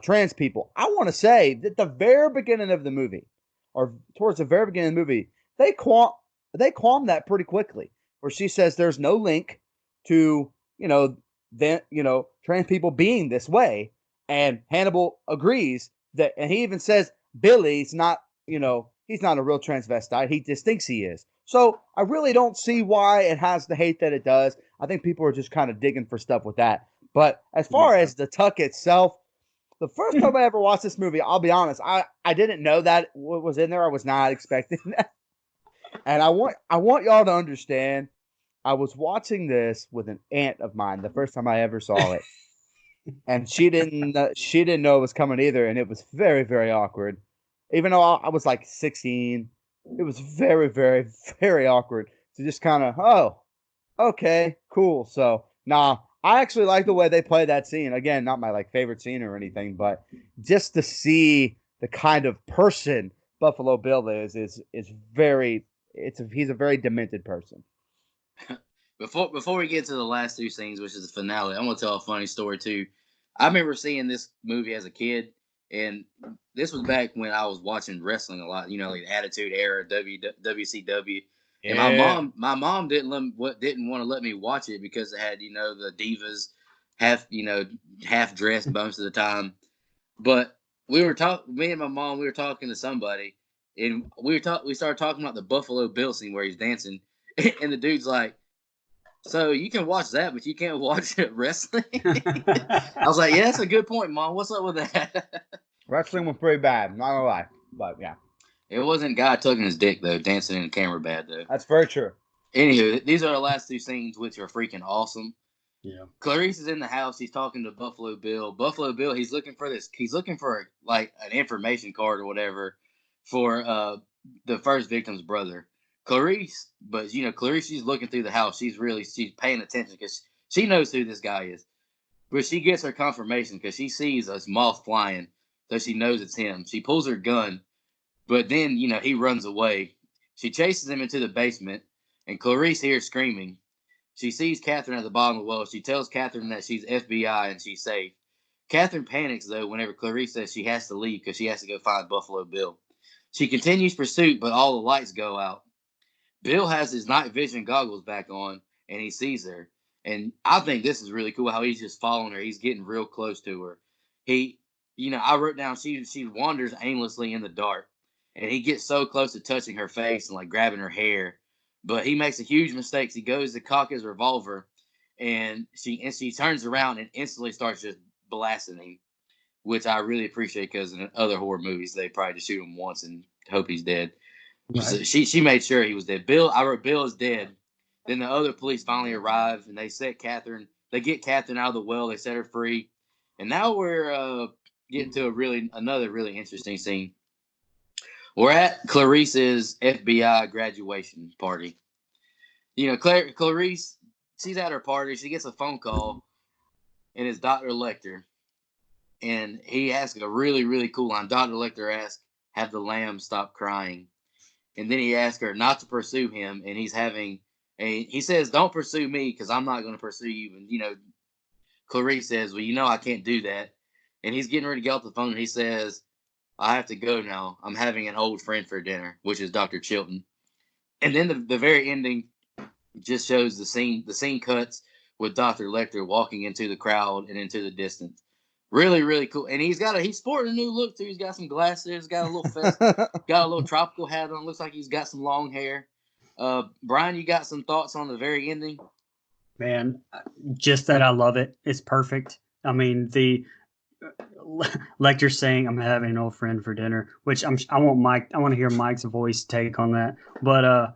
trans people. I want to say that the very beginning of the movie, or towards the very beginning of the movie, they qualm that pretty quickly, where she says there's no link to trans people being this way, and Hannibal agrees that, and he even says Billy's not he's not a real transvestite. He just thinks he is. So I really don't see why it has the hate that it does. I think people are just kind of digging for stuff with that. But as far as the tuck itself, the first time I ever watched this movie, I'll be honest, I didn't know that what was in there. I was not expecting that. And I want y'all to understand, I was watching this with an aunt of mine the first time I ever saw it. And she didn't know it was coming either, and it was very, very awkward. Even though I was like 16, it was very, very, very awkward to just kind of, oh, okay, cool. So, I actually like the way they play that scene. Again, not my favorite scene or anything, but just to see the kind of person Buffalo Bill is very. He's a very demented person. Before we get to the last two scenes, which is the finale, I'm gonna tell a funny story too. I remember seeing this movie as a kid, and this was back when I was watching wrestling a lot. Like the Attitude Era, WCW. Yeah. And my mom didn't want to let me watch it because it had the divas half dressed most of the time. But me and my mom, we were talking to somebody, and we started talking about the Buffalo Bill scene where he's dancing, and the dude's like, "So you can watch that, but you can't watch wrestling." I was like, "Yeah, that's a good point, Mom. What's up with that?" Wrestling was pretty bad, not gonna lie, but yeah. It wasn't guy tugging his dick though. Dancing in the camera bad though. That's very true. Anywho, these are the last two scenes, which are freaking awesome. Yeah. Clarice is in the house. He's talking to Buffalo Bill. Buffalo Bill, he's looking for an information card or whatever for the first victim's brother. Clarice, she's looking through the house. She's paying attention because she knows who this guy is. But she gets her confirmation because she sees a moth flying. so she knows it's him. She pulls her gun, but then, he runs away. She chases him into the basement, and Clarice hears screaming. She sees Catherine at the bottom of the well. She tells Catherine that she's FBI and she's safe. Catherine panics, though, whenever Clarice says she has to leave because she has to go find Buffalo Bill. She continues pursuit, but all the lights go out. Bill has his night vision goggles back on, and he sees her. And I think this is really cool how he's just following her. He's getting real close to her. He, I wrote down she wanders aimlessly in the dark, and he gets so close to touching her face and like grabbing her hair, but he makes a huge mistake. He goes to cock his revolver, and she turns around and instantly starts just blasting him, which I really appreciate because in other horror movies they probably just shoot him once and hope he's dead. Right. So she made sure he was dead. I wrote Bill is dead. Then the other police finally arrive and they get Catherine out of the well. They set her free, and now we're getting to another really interesting scene. We're at Clarice's FBI graduation party. Clarice, she's at her party. She gets a phone call, and it's Dr. Lecter, and he asks a really, really cool line. Dr. Lecter asks, "Have the lamb stop crying?" And then he asks her not to pursue him, and he says, "Don't pursue me because I'm not going to pursue you." And Clarice says, "Well, I can't do that." And he's getting ready to get off the phone, and he says, "I have to go now. I'm having an old friend for dinner," which is Dr. Chilton. And then the very ending just shows the scene. The scene cuts with Dr. Lecter walking into the crowd and into the distance. Really, really cool. And he's sporting a new look too. He's got some glasses, got a little tropical hat on. Looks like he's got some long hair. Brian, you got some thoughts on the very ending? Man, just that I love it. It's perfect. I mean, the Lecter saying, "I'm having an old friend for dinner," which I want to hear Mike's voice take on that. But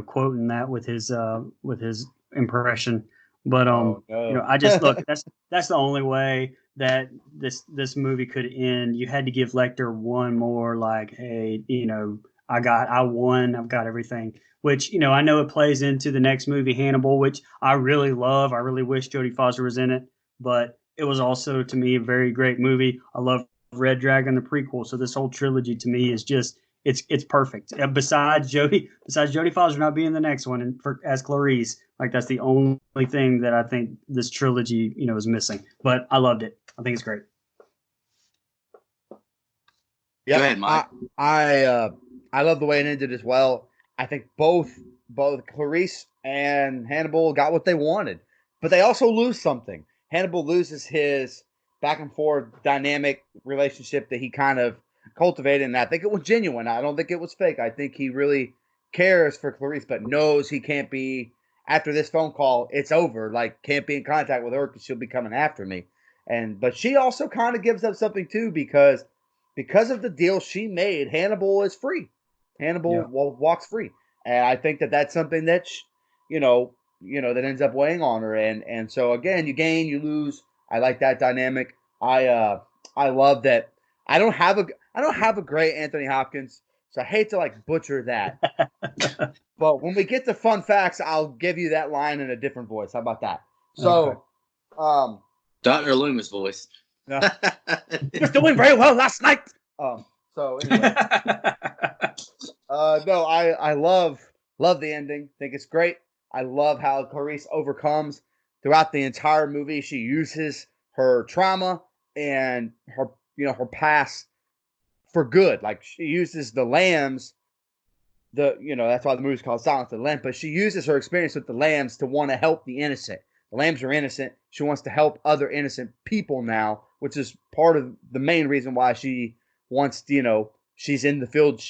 quoting that with his impression. But Oh, no. I just look. That's the only way that this movie could end. You had to give Lecter one more like, hey, I won. I've got everything. Which I know it plays into the next movie, Hannibal, which I really love. I really wish Jodie Foster was in it, but it was also to me a very great movie. I love Red Dragon, the prequel. So this whole trilogy to me is just it's perfect. Besides Jodie Foster not being the next one as Clarice, like that's the only thing that I think this trilogy is missing. But I loved it. I think it's great. Yep. Go ahead, Mike. I love the way it ended as well. I think both Clarice and Hannibal got what they wanted, but they also lose something. Hannibal loses his back and forth dynamic relationship that he kind of cultivated, and I think it was genuine. I don't think it was fake. I think he really cares for Clarice, but knows he can't be after this phone call. It's over. Like, can't be in contact with her because she'll be coming after me. But she also kind of gives up something too because of the deal she made. Hannibal is free. Hannibal walks free, and I think that that's something that that ends up weighing on her. And so again, you gain, you lose. I like that dynamic. I love that. I don't have a great Anthony Hopkins, so I hate to like butcher that. But when we get to fun facts, I'll give you that line in a different voice. How about that? So, Dr. Loomis voice. He was doing very well last night. So anyway, no, I love the ending. Think it's great. I love how Clarice overcomes throughout the entire movie. She uses her trauma and her past for good. Like she uses the lambs. That's why the movie's called Silence of the Lambs. But she uses her experience with the lambs to want to help the innocent. The lambs are innocent. She wants to help other innocent people now, which is part of the main reason why she wants, she's in the field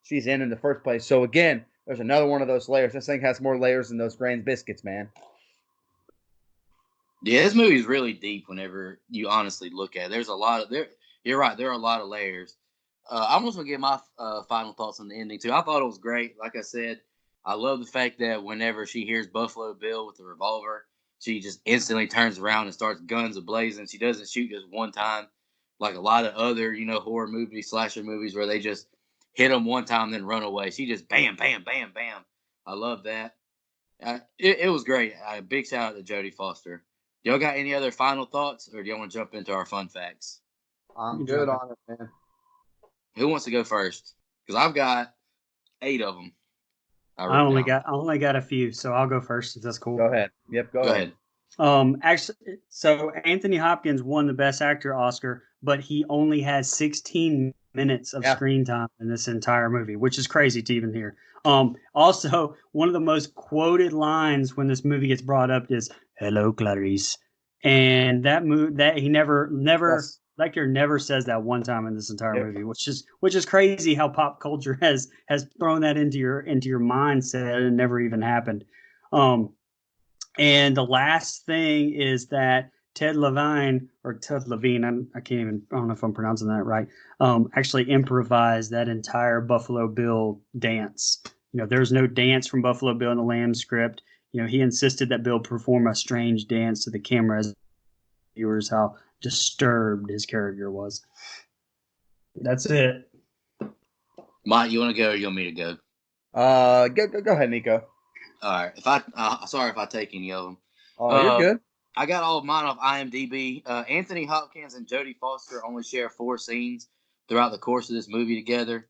she's in the first place. So again, there's another one of those layers. This thing has more layers than those Grains biscuits, man. Yeah, this movie is really deep whenever you honestly look at it. There's a lot of there. You're right. There are a lot of layers. I'm just gonna get my final thoughts on the ending too. I thought it was great. Like I said, I love the fact that whenever she hears Buffalo Bill with the revolver, she just instantly turns around and starts guns ablazing. She doesn't shoot just one time, like a lot of other horror movies, slasher movies, where they just hit them one time then run away. She just bam, bam, bam, bam. I love that. It was great. Big shout out to Jodie Foster. Y'all got any other final thoughts, or do y'all want to jump into our fun facts? I'm Good good job. on it, man. Who wants to go first? Because I've got 8 of them. I I wrote only down. got I only got a few, so I'll go first if that's cool. Go ahead. Yep, go Go ahead. ahead. Actually, so Anthony Hopkins won the Best Actor Oscar, but he only has 16 minutes of Yeah. screen time in this entire movie, which is crazy to even hear. Also, one of the most quoted lines when this movie gets brought up is "Hello, Clarice," and that he never Yes. Lecter never says that one time in this entire Yep. movie, which is crazy how pop culture has thrown that into your mindset and it never even happened. Um, and the last thing is that Ted Levine or Ted Levine, I can't even, I don't know if I'm pronouncing that right, actually improvised that entire Buffalo Bill dance. There's no dance from Buffalo Bill in the Lamb script. He insisted that Bill perform a strange dance to the camera as viewers how disturbed his character was. That's it. Mike, you want to go or you want me to go? Go ahead, Nico. All right. Sorry if I take any of them. Oh, you're good. I got all of mine off IMDb. Anthony Hopkins and Jodie Foster only share 4 scenes throughout the course of this movie together.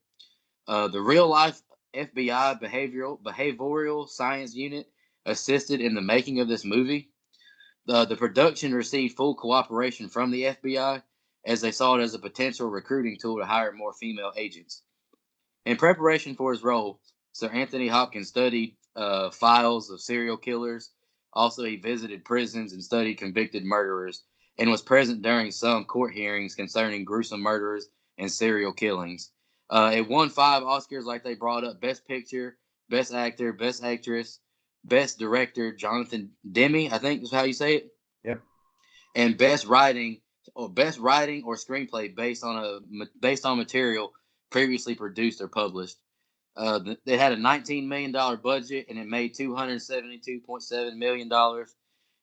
The real life FBI behavioral science unit assisted in the making of this movie. The production received full cooperation from the FBI as they saw it as a potential recruiting tool to hire more female agents. In preparation for his role, Sir Anthony Hopkins studied files of serial killers. Also, he visited prisons and studied convicted murderers and was present during some court hearings concerning gruesome murders and serial killings. It won 5 Oscars, like they brought up: Best Picture, Best Actor, Best Actress, Best Director, Jonathan Demme, I think is how you say it. Yep. And Best Writing or Screenplay based on material previously produced or published. They had a $19 million budget and it made $272.7 million.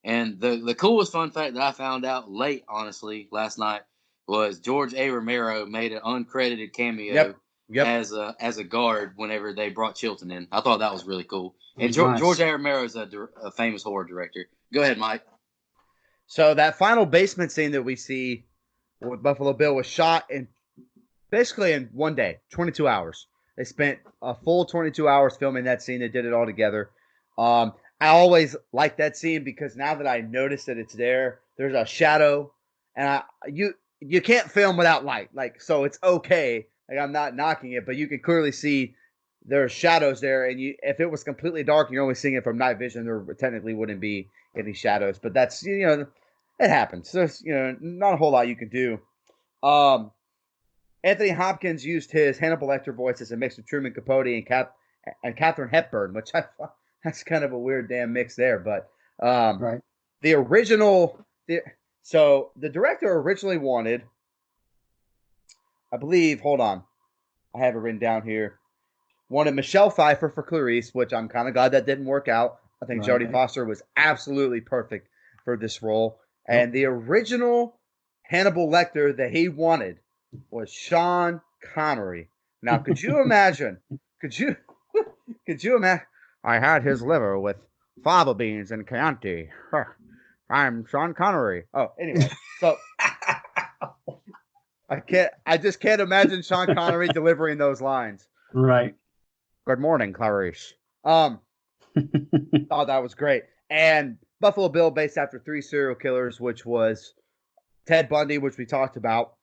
And the coolest fun fact that I found out honestly, last night was George A. Romero made an uncredited cameo Yep. as a guard whenever they brought Chilton in. I thought that was really cool. And Nice. George A. Romero is a famous horror director. Go ahead, Mike. So that final basement scene that we see with Buffalo Bill was shot basically in one day, 22 hours. They spent a full 22 hours filming that scene. They did it all together. I always like that scene because now that I notice that it's there's a shadow, and you can't film without light. So it's okay. I'm not knocking it, but you can clearly see there are shadows there, and if it was completely dark, and you're only seeing it from night vision, there technically wouldn't be any shadows. But that's it happens. There's not a whole lot you can do. Anthony Hopkins used his Hannibal Lecter voice as a mix of Truman Capote and Katharine Hepburn, which that's kind of a weird damn mix there. But Right. the original, so the director originally wanted, I believe, hold on, I have it written down here, wanted Michelle Pfeiffer for Clarice, which I'm kind of glad that didn't work out. I think Right. Jodie Foster was absolutely perfect for this role. And the original Hannibal Lecter that he wanted was Sean Connery. Now, could you imagine? Could you imagine? I had his liver with fava beans and Chianti. I'm Sean Connery. Oh, anyway, so I just can't imagine Sean Connery delivering those lines. Right. Good morning, Clarice. Oh, that was great. And Buffalo Bill, based after 3 serial killers, which was Ted Bundy, which we talked about.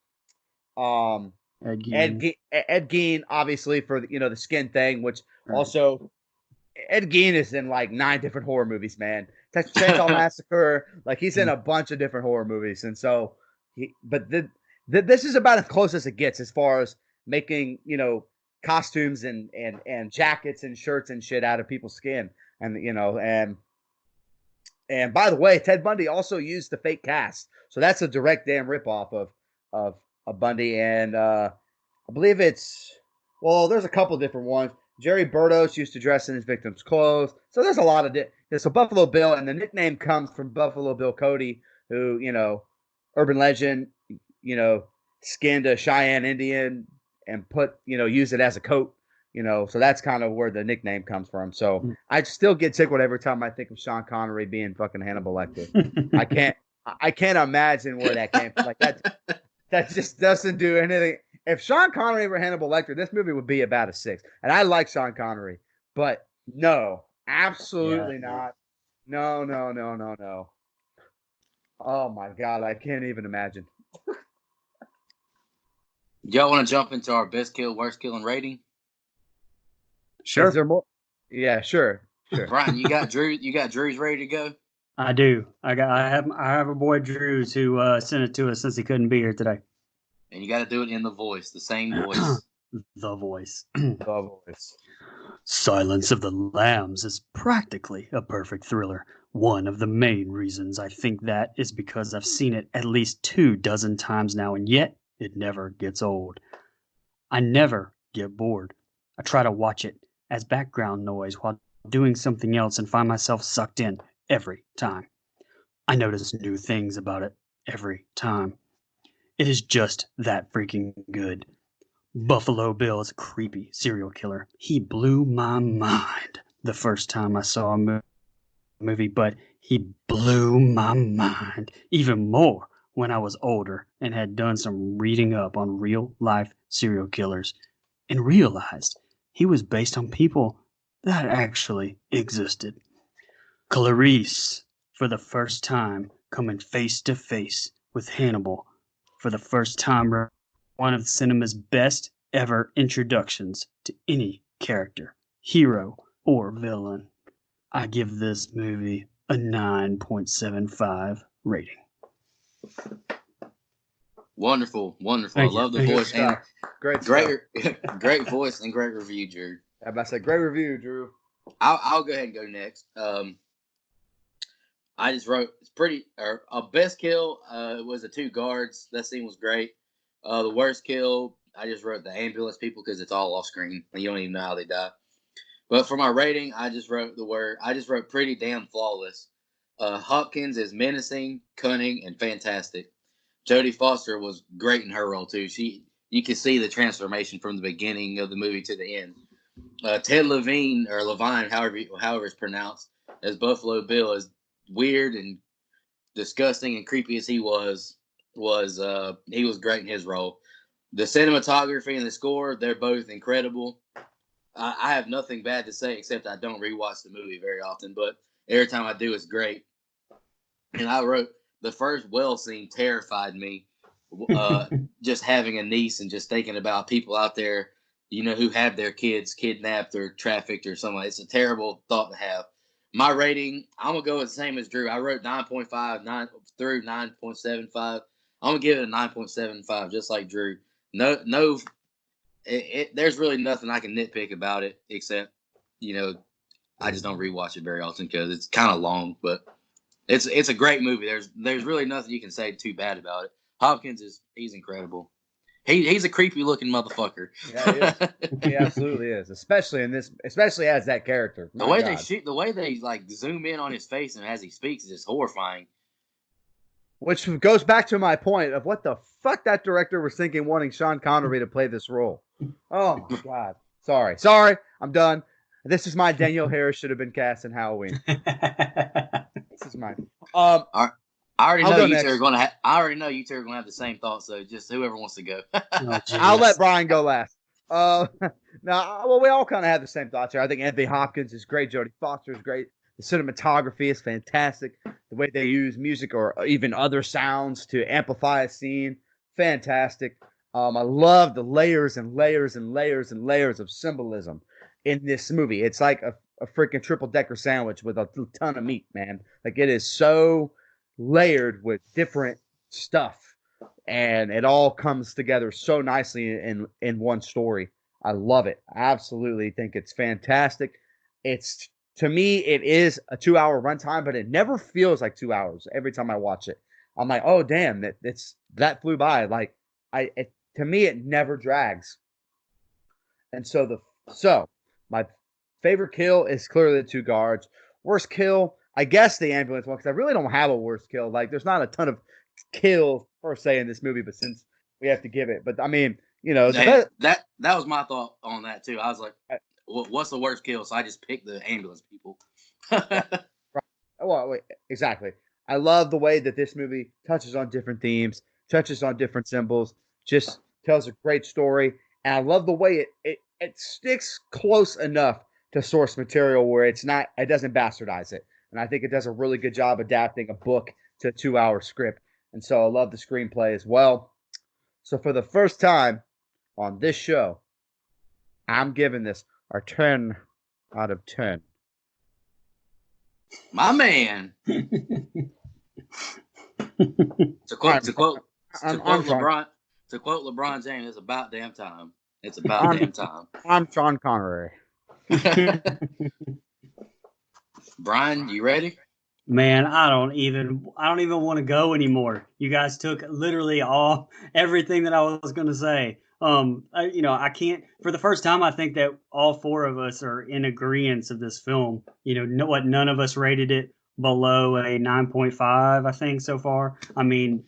Ed Gein. Ed Gein, obviously, for the skin thing, which Right. also Ed Gein is in like 9 different horror movies, man. Texas Chainsaw Massacre, he's in a bunch of different horror movies, and so this is about as close as it gets as far as making costumes and jackets and shirts and shit out of people's skin, and by the way, Ted Bundy also used the fake cast, so that's a direct damn ripoff of Bundy, and I believe there's a couple different ones. Jerry Burdos used to dress in his victim's clothes, so there's a lot of so Buffalo Bill, and the nickname comes from Buffalo Bill Cody, who urban legend, skinned a Cheyenne Indian and use it as a coat. So that's kind of where the nickname comes from. So I still get tickled every time I think of Sean Connery being fucking Hannibal Lecter. I can't imagine where that came from. that just doesn't do anything. If Sean Connery were Hannibal Lecter, this movie would be about a 6. And I like Sean Connery, but no, Yeah, absolutely no. not. No, no, no, no, no. Oh my God, I can't even imagine. Y'all want to jump into our best kill, worst kill, and rating? Is Sure, there more? Yeah, sure, sure. Brian, you got Drew. You got Drew's ready to go. I do. I have a boy Drews who sent it to us since he couldn't be here today. And you got to do it in the voice, the same voice. The voice. Oh, voice. Silence of the Lambs is practically a perfect thriller. One of the main reasons I think that is because I've seen it at least 24 times now, and yet it never gets old. I never get bored. I try to watch it as background noise while doing something else and find myself sucked in every time. I notice new things about it every time. It is just that freaking good. Buffalo Bill is a creepy serial killer. He blew my mind the first time I saw a movie, but he blew my mind even more when I was older and had done some reading up on real life serial killers and realized he was based on people that actually existed. Clarice, for the first time, coming face to face with Hannibal for the first time, one of cinema's best ever introductions to any character, hero or villain. I give this movie a 9.75 rating. Wonderful, wonderful. Thank I you. love the Thank you. voice and Great stuff. great voice and great review, Drew. I said, great review, Drew. I'll go ahead and go next. I just wrote it's pretty. Or a best kill was the 2 guards. That scene was great. The worst kill, I just wrote the ambulance people because it's all off screen and you don't even know how they die. But for my rating, I just wrote pretty damn flawless. Hopkins is menacing, cunning, and fantastic. Jodie Foster was great in her role too. You can see the transformation from the beginning of the movie to the end. Ted Levine or Levine, however it's pronounced, as Buffalo Bill, is weird and disgusting and creepy as he was he was great in his role. The cinematography and the score, they're both incredible. I have nothing bad to say except I don't rewatch the movie very often, but every time I do, it's great. And I wrote the first well scene terrified me. Just having a niece and just thinking about people out there, who have their kids kidnapped or trafficked or something. It's a terrible thought to have. My rating, I'm gonna go with the same as Drew. I wrote 9.5, 9 through 9.75. I'm gonna give it a 9.75, just like Drew. No, there's really nothing I can nitpick about it except, I just don't rewatch it very often because it's kind of long. But it's a great movie. There's really nothing you can say too bad about it. Hopkins he's incredible. He's a creepy looking motherfucker. Yeah, he absolutely is, especially as that character. The way they like zoom in on his face and as he speaks is just horrifying. Which goes back to my point of what the fuck that director was thinking, wanting Sean Connery to play this role. Oh my God. Sorry, I'm done. This is my Danielle Harris should have been cast in Halloween. This is mine. I already I'll know go you next. two are gonna have the same thoughts. So just whoever wants to go. I'll let Brian go last. We all kind of have the same thoughts here. I think Anthony Hopkins is great. Jodie Foster is great. The cinematography is fantastic. The way they use music or even other sounds to amplify a scene, fantastic. I love the layers and layers and layers and layers of symbolism in this movie. It's like a freaking triple-decker sandwich with a ton of meat, man. Like, it is so layered with different stuff, and it all comes together so nicely in one story. I love it. I absolutely think it's fantastic. To me, it is a 2-hour runtime, but it never feels like 2 hours every time I watch it. I'm like, oh damn, that flew by. Like, to me, it never drags. And so my favorite kill is clearly the 2 guards. Worst kill, I guess the ambulance one, because I really don't have a worst kill. Like, there's not a ton of kills per se in this movie, but since we have to give it, but I mean, that was my thought on that too. I was like, what's the worst kill? So I just picked the ambulance people. Well, exactly. I love the way that this movie touches on different themes, touches on different symbols, just tells a great story. And I love the way it sticks close enough to source material where it doesn't bastardize it. And I think it does a really good job adapting a book to a 2-hour script. And so I love the screenplay as well. So for the first time on this show, I'm giving this a 10 out of 10. My man. To quote LeBron James, it's about damn time. It's about damn time. I'm Sean Connery. Brian, you ready? Man, I don't even want to go anymore. You guys took literally everything that I was going to say. I can't. For the first time, I think that all four of us are in agreement of this film. None of us rated it below a 9.5. I think so far. I mean,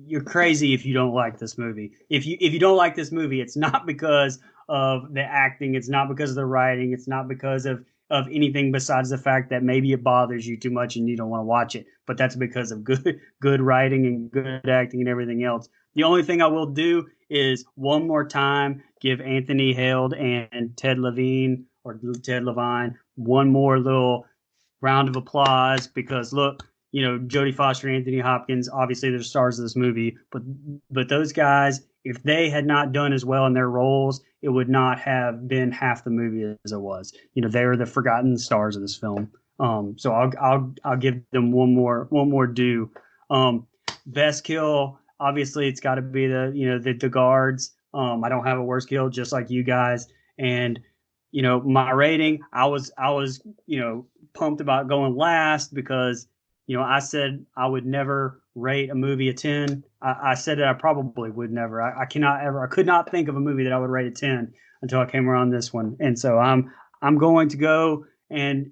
you're crazy if you don't like this movie. If you don't like this movie, it's not because of the acting. It's not because of the writing. It's not because of anything besides the fact that maybe it bothers you too much and you don't want to watch it. But that's because of good writing and good acting and everything else. The only thing I will do is one more time give Anthony Held and Ted Levine one more little round of applause because look, Jodie Foster and Anthony Hopkins, obviously they're stars of this movie, but those guys, if they had not done as well in their roles, it would not have been half the movie as it was. They are the forgotten stars of this film. So I'll give them one more due. Best kill, obviously it's got to be the guards. I don't have a worse kill, just like you guys. And my rating, I was pumped about going last because I said I would never rate a movie a 10. I said that I probably would never. I could not think of a movie that I would rate a 10 until I came around this one. And so I'm going to go and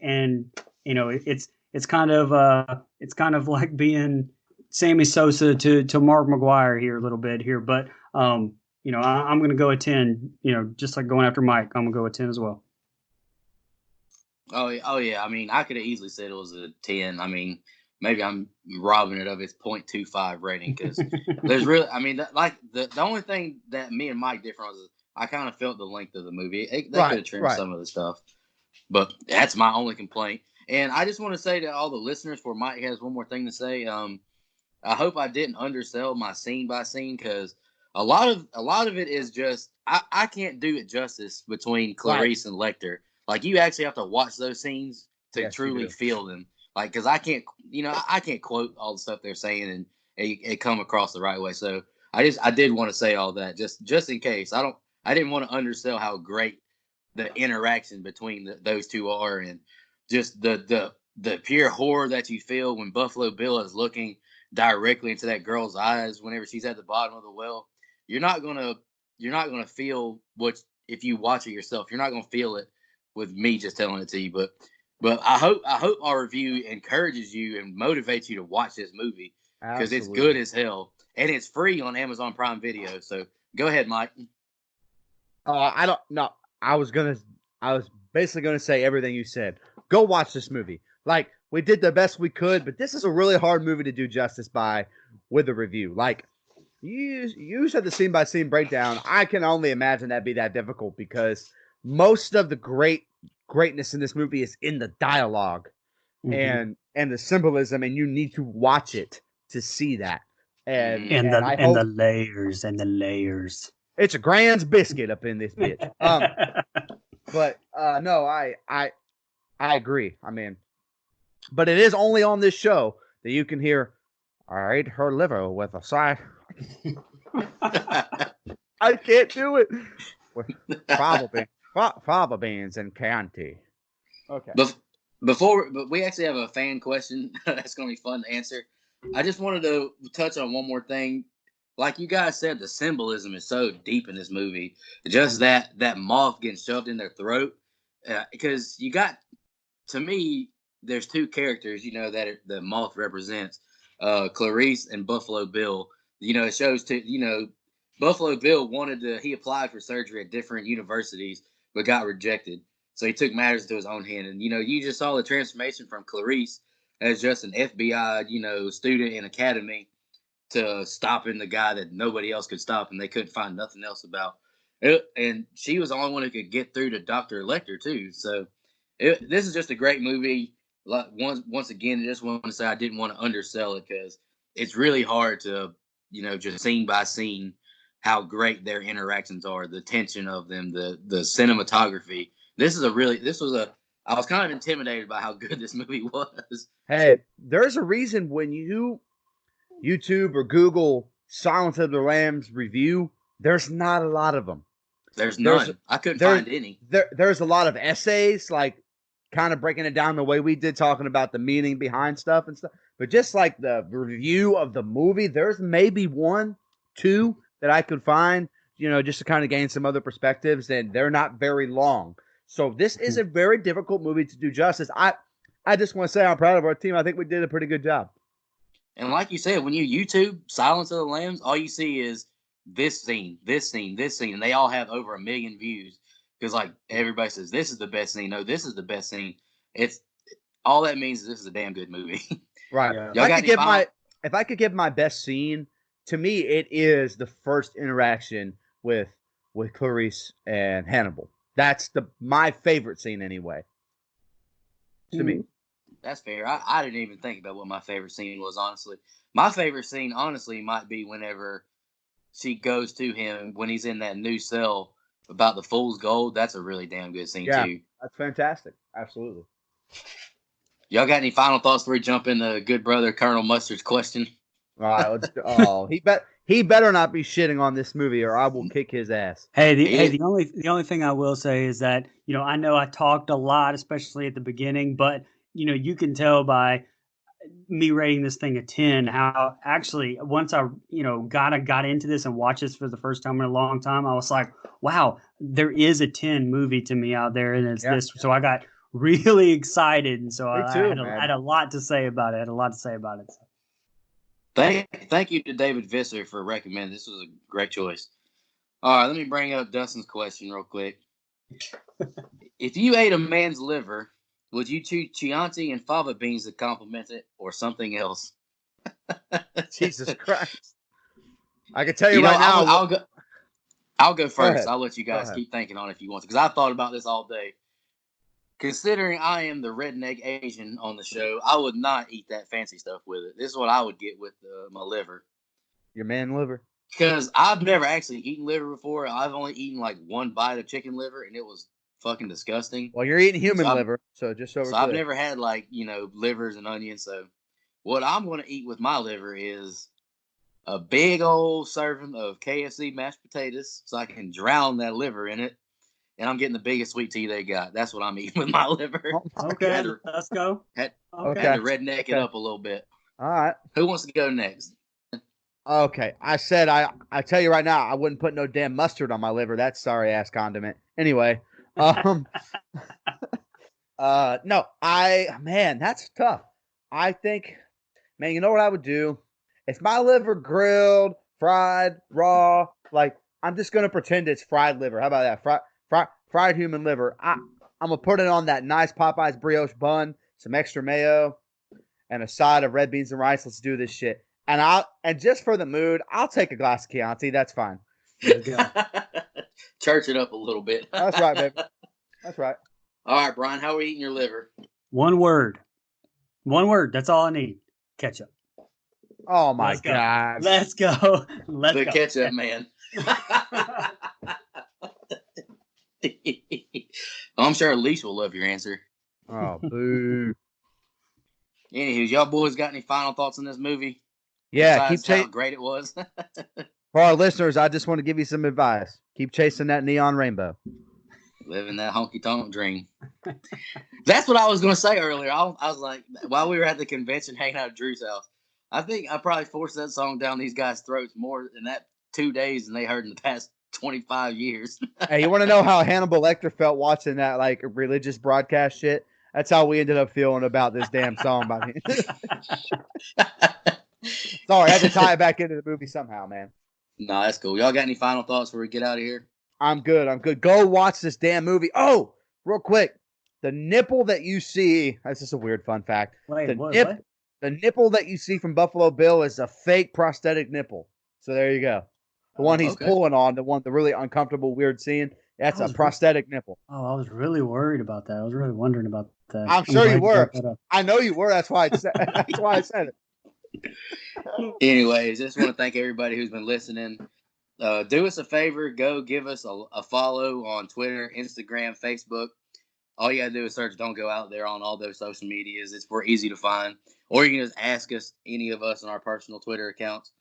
it's kind of like being Sammy Sosa to Mark McGuire here a little bit here, but I'm going to go a 10, just like going after Mike, I'm going to go a 10 as well. Oh yeah. I mean, I could have easily said it was a 10. I mean, maybe I'm robbing it of its 0.25 rating because there's really, I mean, the only thing that me and Mike different was I kind of felt the length of the movie. They could have trimmed some of the stuff, but that's my only complaint. And I just want to say to all the listeners, before Mike has one more thing to say, I hope I didn't undersell my scene by scene because a lot of it is just I can't do it justice between Clarice and Lecter. Like you actually have to watch those scenes to truly feel them. Like because I can't quote all the stuff they're saying and it come across the right way. So I did want to say all that just in case. I didn't want to undersell how great the interaction between those two are and just the pure horror that you feel when Buffalo Bill is looking directly into that girl's eyes whenever she's at the bottom of the well. You're not gonna feel what if you watch it yourself. You're not gonna feel it with me just telling it to you. But I hope our review encourages you and motivates you to watch this movie because it's good as hell and it's free on Amazon Prime Video. So go ahead, Mike. I don't know. I was basically gonna say everything you said. Go watch this movie. Like we did the best we could, but this is a really hard movie to do justice by with a review. Like you said the scene by scene breakdown. I can only imagine that'd be that difficult because most of the greatness in this movie is in the dialogue and the symbolism, and you need to watch it to see that. And the layers. It's a Grand's biscuit up in this bitch. But no, I agree. I mean, but it is only on this show that you can hear, I ate her liver with a side. I can't do it. With fava beans and Chianti. Okay. But we actually have a fan question that's going to be fun to answer. I just wanted to touch on one more thing. Like you guys said, the symbolism is so deep in this movie. Just that moth getting shoved in their throat. Because you got, to me, there's two characters, that the moth represents. Clarice and Buffalo Bill. It shows Buffalo Bill he applied for surgery at different universities, but got rejected. So he took matters into his own hand. And, you just saw the transformation from Clarice as just an FBI, student in academy to stopping the guy that nobody else could stop, and they couldn't find nothing else about. And she was the only one who could get through to Dr. Lecter too. So this is just a great movie. Like once again, I just want to say I didn't want to undersell it because it's really hard to, just scene by scene how great their interactions are, the tension of them, the cinematography. I was kind of intimidated by how good this movie was. Hey, there's a reason when you YouTube or Google Silence of the Lambs review, there's not a lot of them. There's none. I couldn't find any. There's a lot of essays, like kind of breaking it down the way we did, talking about the meaning behind stuff and stuff. But just like the review of the movie, there's maybe 1, 2 that I could find, just to kind of gain some other perspectives, and they're not very long. So this is a very difficult movie to do justice. I just want to say I'm proud of our team. I think we did a pretty good job. And like you said, when you YouTube Silence of the Lambs, all you see is this scene, this scene, this scene, and they all have over 1 million views because like everybody says this is the best scene. No, this is the best scene. It's all that means is this is a damn good movie. Right. Yeah. If I could give my best scene, to me it is the first interaction with Clarice and Hannibal. That's my favorite scene anyway. To me. That's fair. I didn't even think about what my favorite scene was, honestly. My favorite scene, honestly, might be whenever she goes to him when he's in that new cell about the fool's gold. That's a really damn good scene, too. That's fantastic. Absolutely. Y'all got any final thoughts before we jump into good brother Colonel Mustard's question? All right, let's go. He better not be shitting on this movie, or I will kick his ass. The only thing I will say is that I know I talked a lot, especially at the beginning, but you can tell by me rating this thing a 10 how actually once I got into this and watched this for the first time in a long time, I was like, wow, there is a 10 movie to me out there, and it's this. So I got really excited, and so I had a lot to say about it. So. Thank you to David Visser for recommending. This was a great choice. All right, let me bring up Dustin's question real quick. If you ate a man's liver, would you choose Chianti and fava beans to complement it, or something else? Jesus Christ! I can tell you right now. I'll go first. I'll let you guys keep thinking on it if you want to, because I thought about this all day. Considering I am the redneck Asian on the show, I would not eat that fancy stuff with it. This is what I would get with my liver. Your man liver? Because I've never actually eaten liver before. I've only eaten like 1 bite of chicken liver, and it was fucking disgusting. Well, you're eating human liver, so just over. So I've never had livers and onions. So what I'm going to eat with my liver is a big old serving of KFC mashed potatoes, so I can drown that liver in it. And I'm getting the biggest sweet tea they got. That's what I'm eating with my liver. Okay, let's go. Had to redneck it up a little bit. All right. Who wants to go next? Okay. I said I tell you right now, I wouldn't put no damn mustard on my liver. That sorry ass condiment. Anyway. No, that's tough. I think, man, you know what I would do? If my liver grilled, fried, raw, like I'm just gonna pretend it's fried liver. How about that? Fried human liver. I'm gonna put it on that nice Popeyes brioche bun, some extra mayo, and a side of red beans and rice. Let's do this shit. And just for the mood, I'll take a glass of Chianti. That's fine. Church it up a little bit. That's right, baby. That's right. All right, Brian, how are we eating your liver? 1 word. 1 word. That's all I need. Ketchup. Oh my God. Let's go. The ketchup man. I'm sure Elise will love your answer. Oh, boo. Anywho, y'all boys got any final thoughts on this movie? Yeah, keep how great it was. For our listeners, I just want to give you some advice. Keep chasing that neon rainbow. Living that honky-tonk dream. That's what I was going to say earlier. I was like, while we were at the convention hanging out at Drew's house, I think I probably forced that song down these guys' throats more in that 2 days than they heard in the past 25 years. Hey, you want to know how Hannibal Lecter felt watching that like religious broadcast shit? That's how we ended up feeling about this damn song. Sorry, I had to tie it back into the movie somehow, man. No, that's cool. Y'all got any final thoughts before we get out of here? I'm good. Go watch this damn movie. Oh, real quick. The nipple that you see, this is a weird fun fact. Wait, what? The nipple that you see from Buffalo Bill is a fake prosthetic nipple. So there you go. The one he's Okay. pulling on, the really uncomfortable, weird scene, that's a prosthetic nipple. Oh, I was really worried about that. I was really wondering about that. I'm sure you glad were. brought that up. I know you were. That's why that's why I said it. Anyways, just want to thank everybody who's been listening. Do us a favor. Go give us a follow on Twitter, Instagram, Facebook. All you got to do is search Don't Go Out There on all those social medias. We're easy to find. Or you can just ask us, any of us, on our personal Twitter accounts.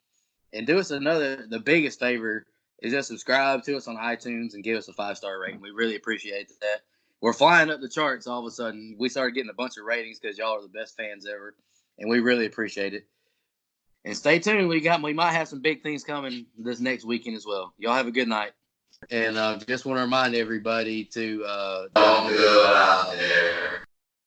And do us the biggest favor is just subscribe to us on iTunes and give us a 5-star rating. We really appreciate that. We're flying up the charts all of a sudden. We started getting a bunch of ratings because y'all are the best fans ever. And we really appreciate it. And stay tuned. We might have some big things coming this next weekend as well. Y'all have a good night. And just want to remind everybody to don't go out there.